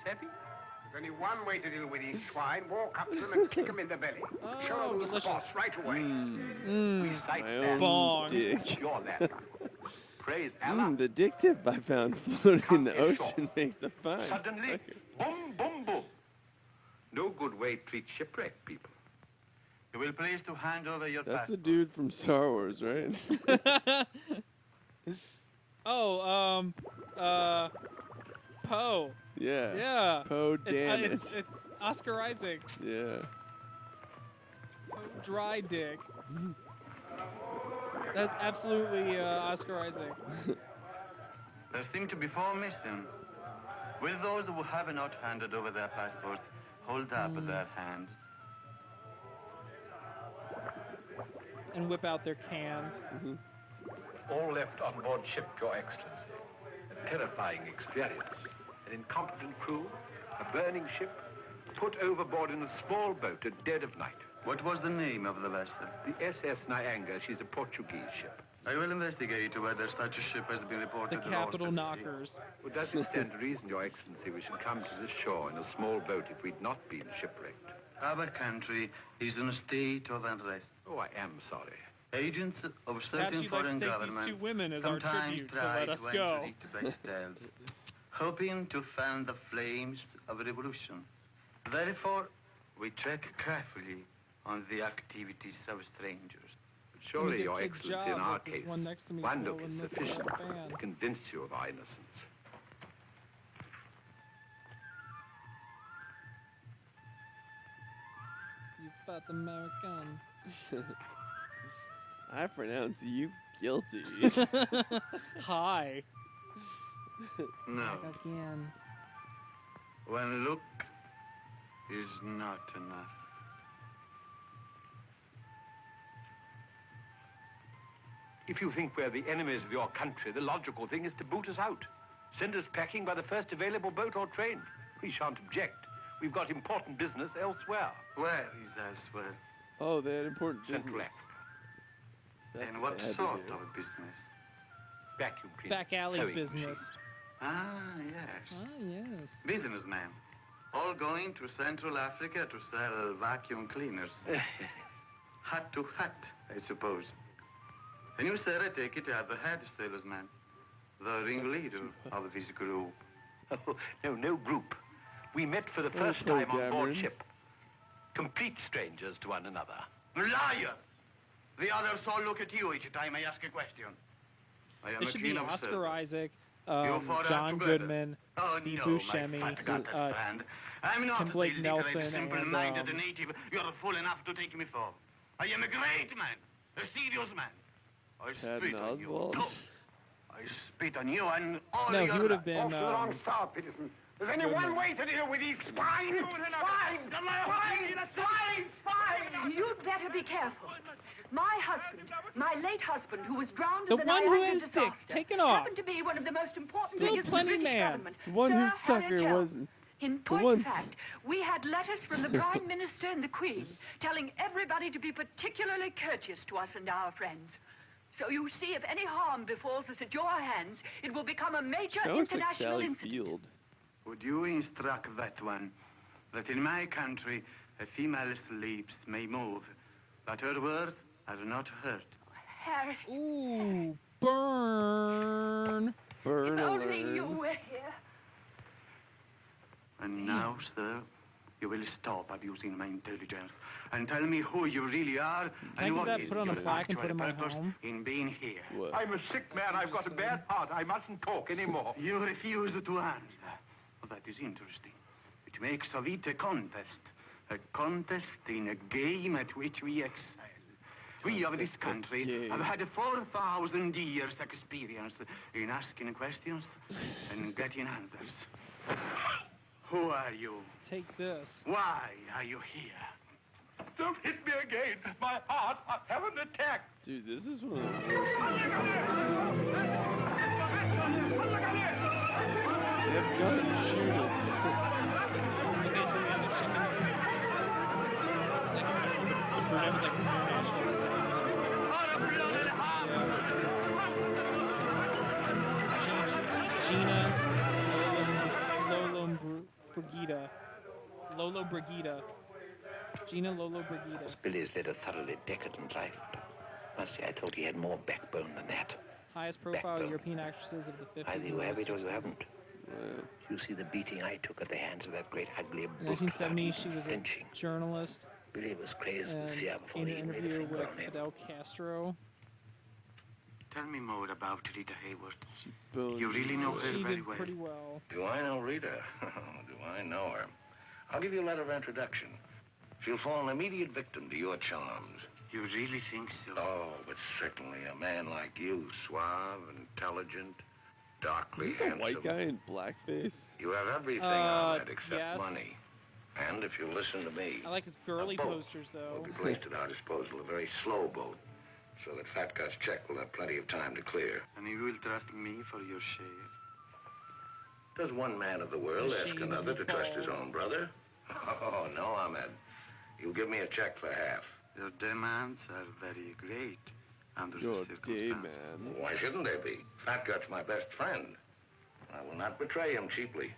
Savvy? There's only one way to deal with these swine. Walk up to them and kick them in the belly. Show them the delicious. spots right away. We sight My them. own Bong. dick. Your land. Praise Allah. The dick tip I found floating in the Come ashore. ocean makes the fine Suddenly, sucker. boom, boom, boom. No good way to treat shipwrecked people. You will please to hand over your That's the passport. dude from Star Wars, right? Oh, Poe. Yeah. Yeah. Poe, damn it. It's Oscar Isaac. Yeah. Poe Dry Dick. That's absolutely Oscar Isaac. There seem to be 4 missing. Will those who have not handed over their passports hold up their hands? And whip out their cans. All left on board ship, Your Excellency. A terrifying experience. An incompetent crew, a burning ship, put overboard in a small boat at dead of night. What was the name of the vessel? The SS Nyanga, she's a Portuguese ship. I will investigate whether such a ship has been The reported. at Capital Austin. Knockers. Well, does it stand to reason, Your Excellency, we should come to this shore in a small boat if we'd not been shipwrecked? Our country is in a state of unrest. Oh, I am sorry. Agents of Perhaps certain you'd like foreign to take governments these two women as our sometimes tribute to try let us to go. enter it by stealth, hoping to fan the flames of revolution. Therefore, we check carefully on the activities of strangers. But surely, get Your kids' Excellency, jobs in our like this case, one next to me one look blowing is this, sufficient fan. to convince you of our innocence. You fat American. I pronounce you guilty. Hi. No, Back again. one look is not enough. If you think we're the enemies of your country, the logical thing is to boot us out. Send us packing by the first available boat or train. We shan't object. We've got important business elsewhere. Where is elsewhere? Oh, they had important Central business. Act. That's And what they had to sort do. of business? Vacuum cleaners. Back alley sewing business. machines. Ah, yes. Ah, yes. Businessmen. All going to Central Africa to sell vacuum cleaners. Hut to hut, I suppose. And you, sir, I take it, are the head salesman, the ringleader of this group. Oh, no group. We met for the Oh, first poor time on board Cameron. ship. Complete strangers to one another. Liar! The others all look at you each time I ask a question. I am This a should keen be observer. Oscar Isaac, You four are John together. Goodman, Oh, Steve no, Buscemi, my fat friend. I'm not Tim the Blake illiterate, Nelson, simple-minded and, native you're fool enough to take me for. I am a great man, a serious man. I Patton spit on you. Oswalt. No, I spit on you and all No, your he would have lot. been. Off to the wrong start, Peterson. There's only one way to deal with these swine! Swine! You'd better be careful. My husband, my late husband, who was drowned The in the one who Niagara has disaster, dick taken off. happened to be one of the most important Still figures in the plenty British man. government. The one Sir whose sucker Harriet Kelm. wasn't. In the point one- of fact, we had letters from the Prime Minister and the Queen telling everybody to be particularly courteous to us and our friends. So you see, if any harm befalls us at your hands, it will become a major She looks like international Sally incident. Field. Would you instruct that one that in my country a female's lips may move, but her words are not heard? Harry. Ooh, burn. Burn If only you alert. were here. And now, sir, you will stop abusing my intelligence and tell me who you really are I and do what that, is put on a your plaque and put actual in my purpose home? in being here. What? I'm a sick man. I've got a bad heart. I mustn't talk anymore. You refuse to answer. Well, that is interesting. It makes of it a contest in a game at which we excel. We of this Contest of country have had games. 4,000 years experience in asking questions and getting answers. Who are you? Take this. Why are you here? Don't hit me again. My heart. I have an attack. Dude, this is one of the worst movies I've ever seen. They have guns, shoot him. Okay, so we end up shooting this movie. It's like the brunette was like an international sex symbol. Gina Lolo Brigida. Gina Lolo Brigida. Billy's led a thoroughly decadent life. Must say, I thought he had more backbone than that. Highest profile Backbone. European actresses of the 50s Either and you have early it or you 60s. haven't. You see the beating I took at the hands of that great ugly In book. 1970s, she was a Lynching. journalist Billy was crazed with and fear before in he an even laid a interview finger with on him. Fidel Castro. Tell me more about Rita Hayworth. Boned You really know her She very did well. pretty well. Do I know Rita? Do I know her? I'll give you a letter of introduction. She'll fall an immediate victim to your charms. You really think so? Oh, but certainly a man like you, suave, intelligent, darkly Is this a handsome. white guy in blackface? You have everything on that except yes. money. And if you listen to me, I like his girly a boat posters, though. will be placed at our disposal, a very slow boat, so that Fat Gut's check will have plenty of time to clear. And you will trust me for your share? Does one man of the world The ask shade another of to trust his balls. own brother? Oh, no, Ahmed. You'll give me a check for half. Your demands are very great under You're the a day circumstances. man. Why shouldn't they be? Fat Gut's my best friend. I will not betray him cheaply.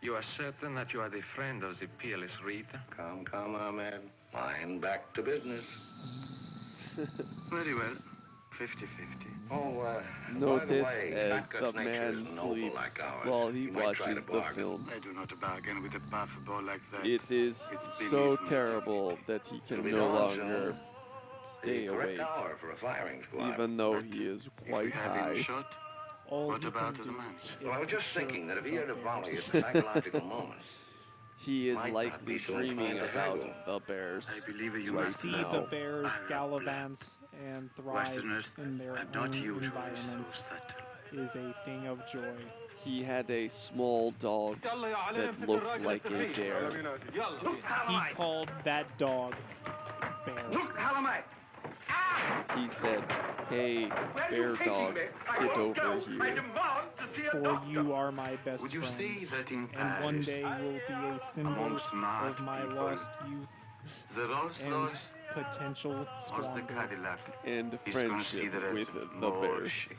You are certain that you are the friend of the peerless Rita? Come, Ahmed. Mind back to business. Very well. 50-50. Oh, Note by the this way, as Fat the Gut's nature man is noble sleeps like ours. while he You might try watches to the bargain. film. I do not bargain with a puffball like that. It is It's so beneath me. terrible that he It'll can be no dawn longer soon. stay The correct awake, hour for a firing squad. even though he is If quite you have him high. shot, All what he about can the do man? is Well, I was just picture thinking that if he the heard a volley Bears. at the psychological moment, He is Might not likely be so dreaming inclined to about haggle. the I Bears. believe you to Right must see now. the Bears I love gallivants and thrive Westerners in their are not own usually environments so subtle. is a thing of joy. He had a small dog that looked like a bear. He called that dog Bear. Look, Halamai. He said, "Hey, bear dog, get over here." For you are my best Would you friend, say that in and one Paris, day will be a symbol among smart of my people, lost youth the Rolls and Royce potential or the squander. Cadillac And is friendship considered with the more Bears. chic?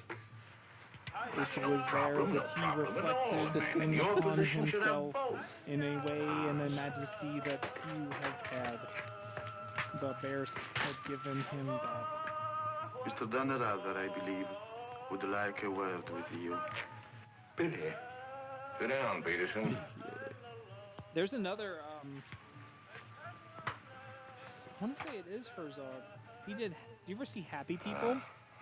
It was there that he reflected upon himself in a way and a majesty that few have had. The Bears had given him that. Mr. Dunnerather, I believe, would like a word with you. Billy, sit down, Peterson. There's another, I want to say it is Herzog. He did, do you ever see Happy People?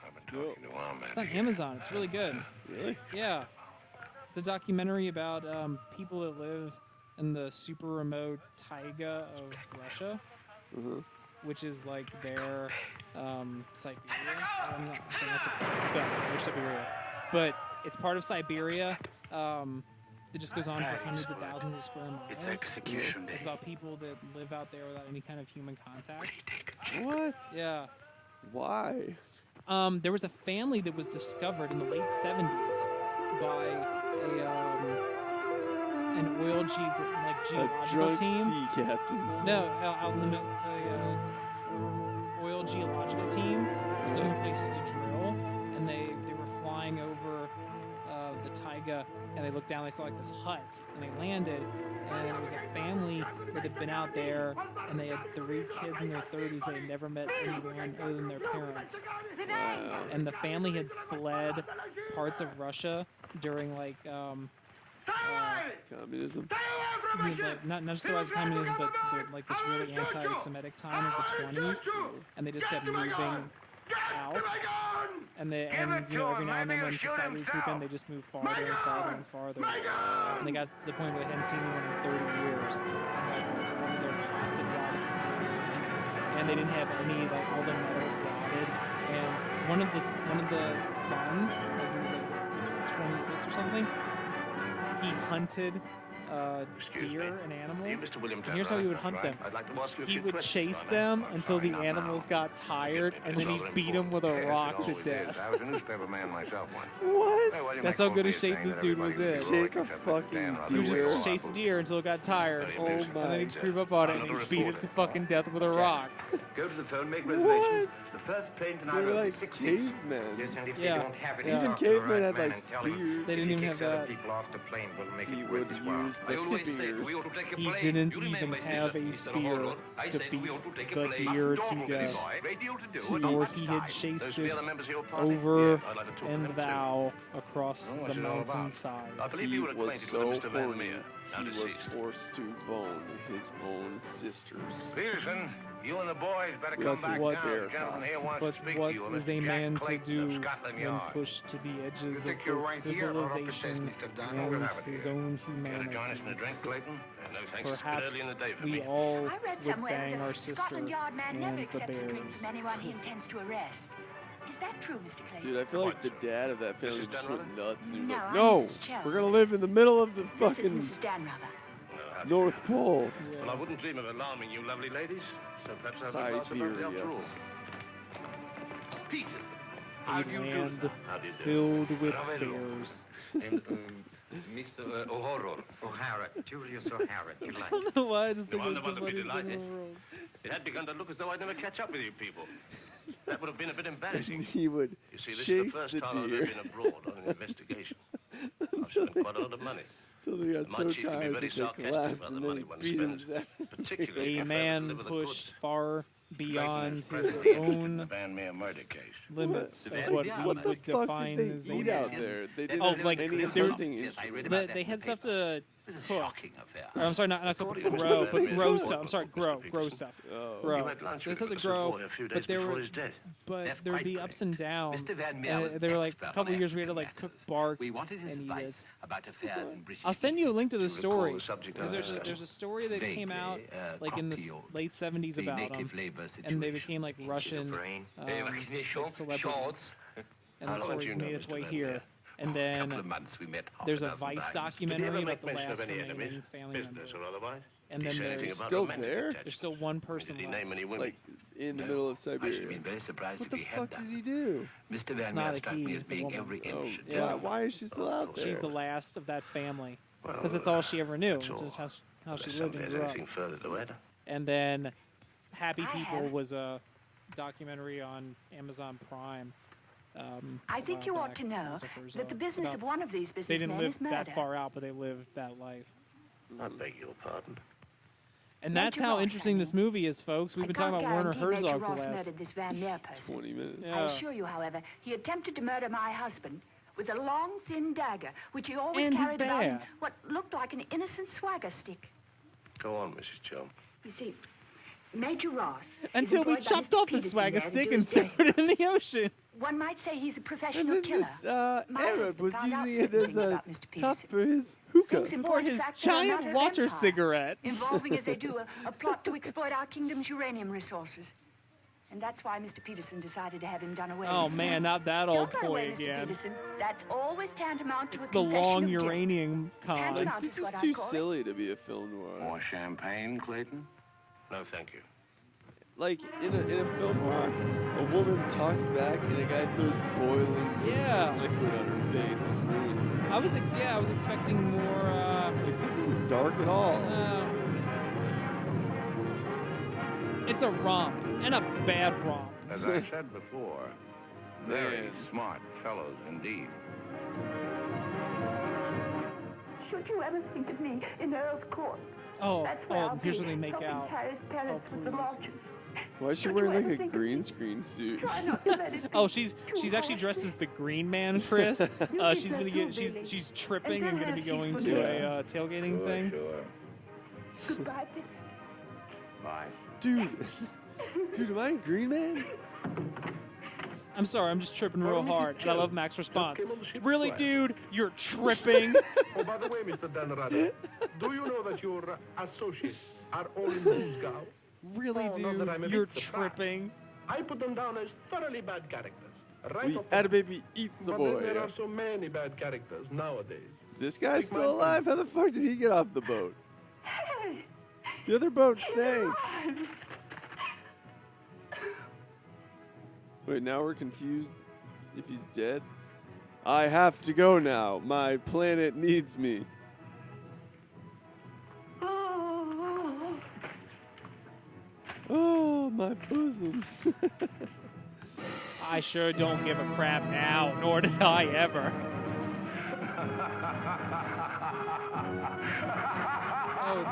I've been talking to Ahmed. It's on Amazon. It's really good. Really? Yeah. It's a documentary about people that live in the super remote taiga of Russia, which is like their Siberia. I'm not saying that's their Siberia, but it's part of Siberia. That just goes on for hundreds of thousands of square miles. It's execution It's day. about people that live out there without any kind of human contact. What? Yeah. Why? There was a family that was discovered in the late 70s by an oil A geological drunk team. sea captain. No, out in the oil geological team was looking for places to drill, and they were flying over the taiga, and they looked down, they saw like this hut, and they landed, and it was a family that had been out there, and they had 3 kids in their 30s. They had never met anyone other than their parents. Wow. And the family had fled parts of Russia during like Communism. not just the rise of communism, but like this really anti-Semitic time of the 20s, and they just kept moving out. And you know, every now and then when society would creep in, they just moved farther and farther and farther. And they got to the point where they hadn't seen anyone in 30 years. And like all of their pots had rotted. And they didn't have any, like all the metal rotted. And one of the sons, like he was like 26 or something, he hunted deer and animals. And here's how he would hunt them. He would chase them until the animals got tired, and then he'd beat them with a rock to death. I was a newspaper man myself once. What? That's how good a shape this dude was in. Chase a fucking He would deer. just chase deer until it got tired. Oh And my then he'd creep up on it and he'd beat it to fucking death with a rock. Go to the phone, make What? reservations. The first plane to They're Nairobi, like 6 cavemen. Yes, and if Yeah. they don't have it, Yeah. Even talk to the cavemen right had man like and tell him. spears. They didn't even Kicks have other that. people off the plane will make He it would worth his while. use the spears. He didn't even have a spear to beat the deer to death. Or he had chased it over and thou across the mountainside. He was so horny, he was forced to bone his own sisters. Peterson, you and the boys better But come back what- down. A gentleman here wants But to speak what to you. is Mr. a Jack man to Clayton do of Scotland when Yard. pushed to the edges of think you're both right here or up at civilization Mr. Dunn? We'll and have it his here. own Care to join us in a humanity? drink, Clayton? No, thanks. Perhaps we all I read would somewhere bang that our a sister Scotland Yard man never and the accepts a drink bears. from anyone he intends to arrest. Is that true, Mr. Clayton? Dude, I feel like the dad of that family Mrs. just Dunn, went nuts and he was No, like, I'm no, Mrs. Chell. we're gonna live in the middle of the This is fucking Mrs. Danrother. North Pole. Well, I wouldn't dream of alarming you lovely ladies. So perhaps I will pass about after all. Siberius. Peterson. A How do you do, land sir? How do you do? filled with How do you do? bears. And, Mr. O'Hara, Julius O'Hara, you like? I don't know why I just think No it's the wonder must be funniest thing in the delighted. world. It had begun to look as though I'd never catch up with you people. That would have been a bit embarrassing. He would You see, this is chase the first the time I've deer ever been abroad on an investigation. I've spent quite a lot of money. until they got My so chief can be tired very that they sarcastic collapsed about and the then money he one beat him to spends, death. particularly A if man they deliver the pushed goods. far beyond his The own Van Meer murder case. limits What? of what Yeah, we What the would fuck define did as they a eat man. out there? They didn't Oh, have like, any they were- hunting Yes, I instruments. read about that They in had the stuff paper. to It was a cook. shocking affair. Or, I'm sorry, not cook, According to Mr. grow, Van but Meer's grow report, stuff. I'm sorry, Mr. grow Peterson. stuff. Oh. Grow. You had lunch They with said to Mr. grow, Ford a few days but there before were his death. but That's there would quite be correct. ups and downs. Mr. Van Meer was And there were like a expert couple on years we had to like matters. cook bark We wanted his and eat advice it. about affairs in British. I'll send you a link to the Do you recall story the subject because of there's a story that vaguely, came out like in the copy of late 70s the about them, native labor and they situation. became like Russian brain. like celebrities, and How the long story did you know made its Mr. way Van here. Meer? And A couple then of months we met half there's a dozen Vice times. Did he documentary ever about make the mention last of any remaining enemies, family member. business or otherwise? And Did then he say anything there's about still romantic there? attachment? there's still one person Did he left. name any women? Like in the No, middle of I should Siberia. be very surprised What if the he had fuck done. does he do? Mr. Van It's Meer not a struck he, me as it's a being woman. every Oh, inch. Yeah. why is she still out there? She's the last of that family Well, because that's all she ever knew, that's which is all. how she Unless lived somebody and has grew up. anything further to add. And then Happy I People have. was a documentary on Amazon Prime. I a think while you ought back. to It know was a Herzog that the business about- of one of these They didn't businessmen live is murder. that far out, but they lived that life. I beg your pardon. And Major that's how Ross, interesting I this mean. movie is, folks. We've I been talking can't about Werner guarantee Major Herzog for Ross the last murdered this Van Meer person. 20 minutes. I Yeah. assure you, however, he attempted to murder my husband with a long, thin dagger, which he always And his carried about in bear. what looked like an innocent swagger stick. Go on, Mrs. Chum. You see, Major Ross is Until we employed by chopped Mr. off his Peterson swagger there to stick do and his threw bidding. it in the ocean. One might say he's a And professional then killer. this My Arab husband was found out using it as things a about Mr. top Peterson. for his hookah. Things in For point of his fact, they're a matter giant of water empire, cigarette. involving, as they do, a plot to exploit our kingdom's uranium resources. And that's why Mr. Peterson decided to have him done away Oh with. man, not that old Don't run away, boy Mr. again. Peterson. That's always tantamount to a It's the confession long of guilt. uranium con. Tantamount Like, this is is what I too call it. silly to be a film noir. More champagne, Clayton? No, thank you. Like in a film noir, a woman talks back and a guy throws boiling Yeah. liquid on her face and ruins her. I was expecting more. Like this isn't dark at all. It's a romp and a bad romp. As I said before, very Man. smart fellows indeed. should you ever think of me in Earl's Court, Oh, that's where I'll here's be, where they make helping out. Paris parents with the please. marches. Why is she Should wearing you like ever a think of green me? screen suit? Try not to let it Oh, be she's too actually dressed harsh. as the Green Man, Chris. You She's get gonna that get too, Billy. she's tripping and And gonna be perhaps going she's to forgetting. a tailgating thing. Sure. Goodbye, Billy. Bye. Dude, am I in Green Man? I'm sorry, I'm just tripping real hard, and I love Mac's response. came on the ship's Really, flag. dude? You're tripping? Oh, by the way, Mr. Dan Rudder, do you know that your associates are all in Moosgow? Really, Oh, not that I'm a dude? bit You're surprised. tripping? I put them down as thoroughly bad characters. Right We off the had a bat. baby eats a But boy. then there are so many bad characters nowadays. This guy's Take my still alive. How the fuck did he get off the boat? The other boat sank. Wait, now we're confused if he's dead? I have to go now. My planet needs me. Oh, my bosoms. I sure don't give a crap now, nor did I ever. Oh,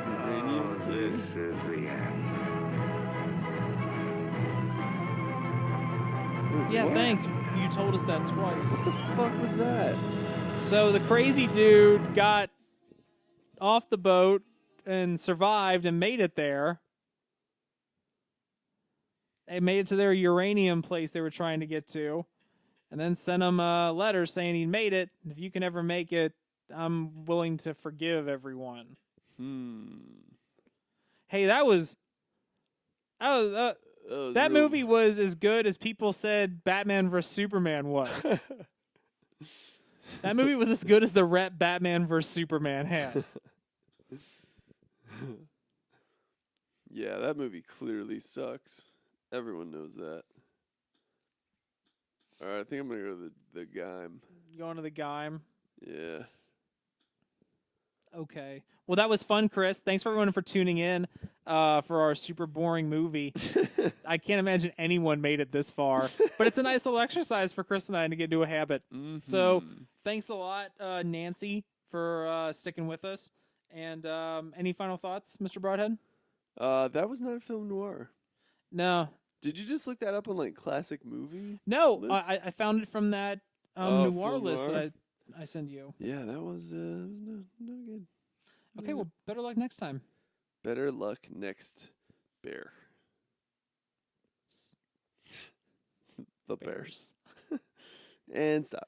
Uranium Kid. This is the end. yeah, What? thanks. You told us that twice. What the fuck was that? So the crazy dude got off the boat and survived and made it there. They made it to their uranium place they were trying to get to, and then sent him a letter saying he made it. If you can ever make it, I'm willing to forgive everyone. Hey, that movie was as good as people said Batman vs Superman was. That movie was as good as the rep Batman vs Superman has. Yeah, that movie clearly sucks. Everyone knows that. All right, I think I'm gonna go to the Gime. Going to the Gime. Yeah. Okay. Well, that was fun, Chris. Thanks for everyone for tuning in for our super boring movie. I can't imagine anyone made it this far, but it's a nice little exercise for Chris and I to get into a habit. So thanks a lot, Nancy, for sticking with us. And any final thoughts, Mr. Broadhead? That was not a film noir. No. Did you just look that up on like classic movie? No, list? I found it from that Oh, noir film list noir? that I send you. Yeah, that was not good. Okay, well, better luck next time. Better luck next bear. The Bears. And stop.